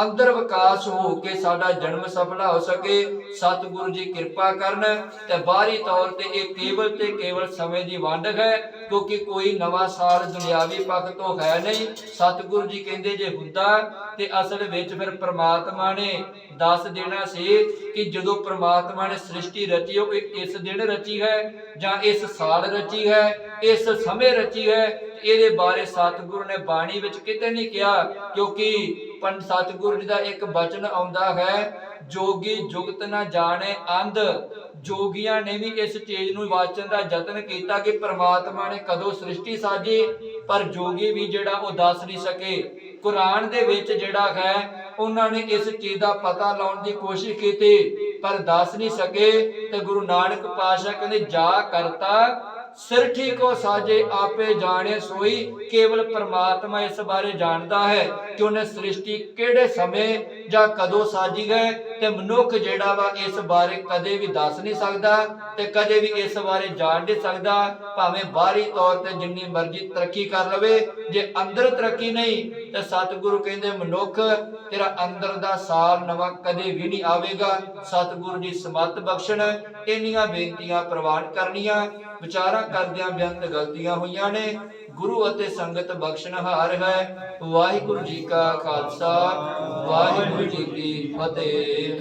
A: ਅੰਦਰ ਵਿਕਾਸ ਹੋ ਕੇ ਸਾਡਾ ਜਨਮ ਸਫਲਾ ਹੋ ਸਕੇ। ਸਤਿਗੁਰੂ ਜੀ ਕਿਰਪਾ ਕਰਨ। ਤੇ ਬਾਹਰੀ ਤੌਰ ਤੇ ਇਹ ਕੇਵਲ ਤੇ ਕੇਵਲ ਸਮੇਂ ਦੀ ਵੰਡ ਹੈ, ਕਿਉਂਕਿ ਕੋਈ ਨਵਾਂ ਸਾਲ ਦੁਨਿਆਵੀ ਪੱਖ ਤੋਂ ਹੈ ਨਹੀਂ। ਸਤਿਗੁਰੂ ਜੀ ਕਹਿੰਦੇ ਜੇ ਹੁੰਦਾ ਤੇ ਅਸਲ ਵਿੱਚ ਫਿਰ ਪ੍ਰਮਾਤਮਾ ਨੇ ਦੱਸ ਦੇਣਾ ਸੀ ਕਿ ਜਦੋਂ ਪ੍ਰਮਾਤਮਾ ਨੇ ਸ੍ਰਿਸ਼ਟੀ ਰਚੀ ਉਹ ਇਸ ਦਿਨ ਰਚੀ ਹੈ ਜਾਂ ਇਸ ਸਾਲ ਰਚੀ ਹੈ, ਇਸ ਸਮੇਂ ਰਚੀ ਹੈ। ਇਹਦੇ ਬਾਰੇ ਸਤਿਗੁਰੂ ਨੇ ਬਾਣੀ ਵਿੱਚ ਕਿਤੇ ਨਹੀਂ ਕਿਹਾ, ਕਿਉਂਕਿ ਸਤਿਗੁਰੂ ਜੀ ਦਾ ਇੱਕ ਬਚਨ ਆਉਂਦਾ ਹੈ, ਜੋਗੀ ਜੁਗਤ ਨਾ ਜਾਣੇ ਅੰਧ। ਜੋਗੀਆਂ ਨੇ ਵੀ ਇਸ ਚੀਜ਼ ਨੂੰ ਵਾਚਣ ਦਾ ਯਤਨ ਕੀਤਾ ਕਿ ਪ੍ਰਮਾਤਮਾ ਨੇ ਕਦੋਂ ਸ੍ਰਿਸ਼ਟੀ ਸਾਜੀ, ਪਰ ਜੋਗੀ ਵੀ ਜਿਹੜਾ ਉਹ ਦੱਸ ਨਹੀਂ ਸਕੇ। ਕੁਰਾਨ ਦੇ ਵਿੱਚ ਜਿਹੜਾ ਹੈ ਉਹਨਾਂ ਨੇ ਇਸ ਚੀਜ਼ ਦਾ ਪਤਾ ਲਾਉਣ ਦੀ ਕੋਸ਼ਿਸ਼ ਕੀਤੀ ਪਰ ਦੱਸ ਨਹੀਂ ਸਕੇ। ਤੇ ਗੁਰੂ ਨਾਨਕ ਪਾਤਸ਼ਾਹ ਕਹਿੰਦੇ ਜਾ ਕਰਤਾ ਸਿਰਠੀ ਕੋ ਸਾਜੇ ਆਪੇ ਜਾਣੇ ਸੋਈ। ਕੇਵਲ ਪ੍ਰਮਾਤਮਾ ਇਸ ਬਾਰੇ ਜਾਣਦਾ ਹੈ ਕਿ ਉਹਨੇ ਸ੍ਰਿਸ਼ਟੀ ਕਿਹੜੇ ਸਮੇਂ ਜਾਂ ਕਦੋਂ ਸਾਜੀ ਹੈ। ਤੇ ਮਨੁੱਖ ਜਿਹੜਾ ਵਾ ਇਸ ਬਾਰੇ ਕਦੇ ਵੀ ਦੱਸ ਨਹੀਂ ਸਕਦਾ ਤੇ ਕਦੇ ਵੀ ਇਸ ਬਾਰੇ ਜਾਣ ਨਹੀਂ ਸਕਦਾ, ਭਾਵੇਂ ਬਾਹਰੀ ਤੌਰ ਤੇ ਜਿੰਨੀ ਮਰਜ਼ੀ ਤਰੱਕੀ ਕਰ ਲਵੇ, ਜੇ ਅੰਦਰ ਤਰੱਕੀ ਨਹੀਂ ਤੇ ਸਤਿਗੁਰੂ ਕਹਿੰਦੇ ਮਨੁੱਖ ਤੇਰਾ ਅੰਦਰ ਦਾ ਸਾਲ ਨਵਾਂ ਕਦੇ ਵੀ ਨਹੀਂ ਆਵੇਗਾ। ਸਤਿਗੁਰੂ ਜੀ ਸਮੱਤ ਬਖਸ਼ਣ। ਇੰਨੀਆਂ ਬੇਨਤੀਆਂ ਪ੍ਰਵਾਨ ਕਰਨੀਆਂ, ਵਿਚਾਰਾਂ ਕਰਦਿਆਂ ਬੇਅੰਤ ਗਲਤੀਆਂ ਹੋਈਆਂ ਨੇ। ਗੁਰੂ ਅਤੇ ਸੰਗਤ ਬਖਸ਼ਣਹਾਰ ਹੈ। ਵਾਹਿਗੁਰੂ ਜੀ ਕਾ ਖਾਲਸਾ, ਵਾਹਿਗੁਰੂ ਜੀ ਕੀ ਫਤਿਹ।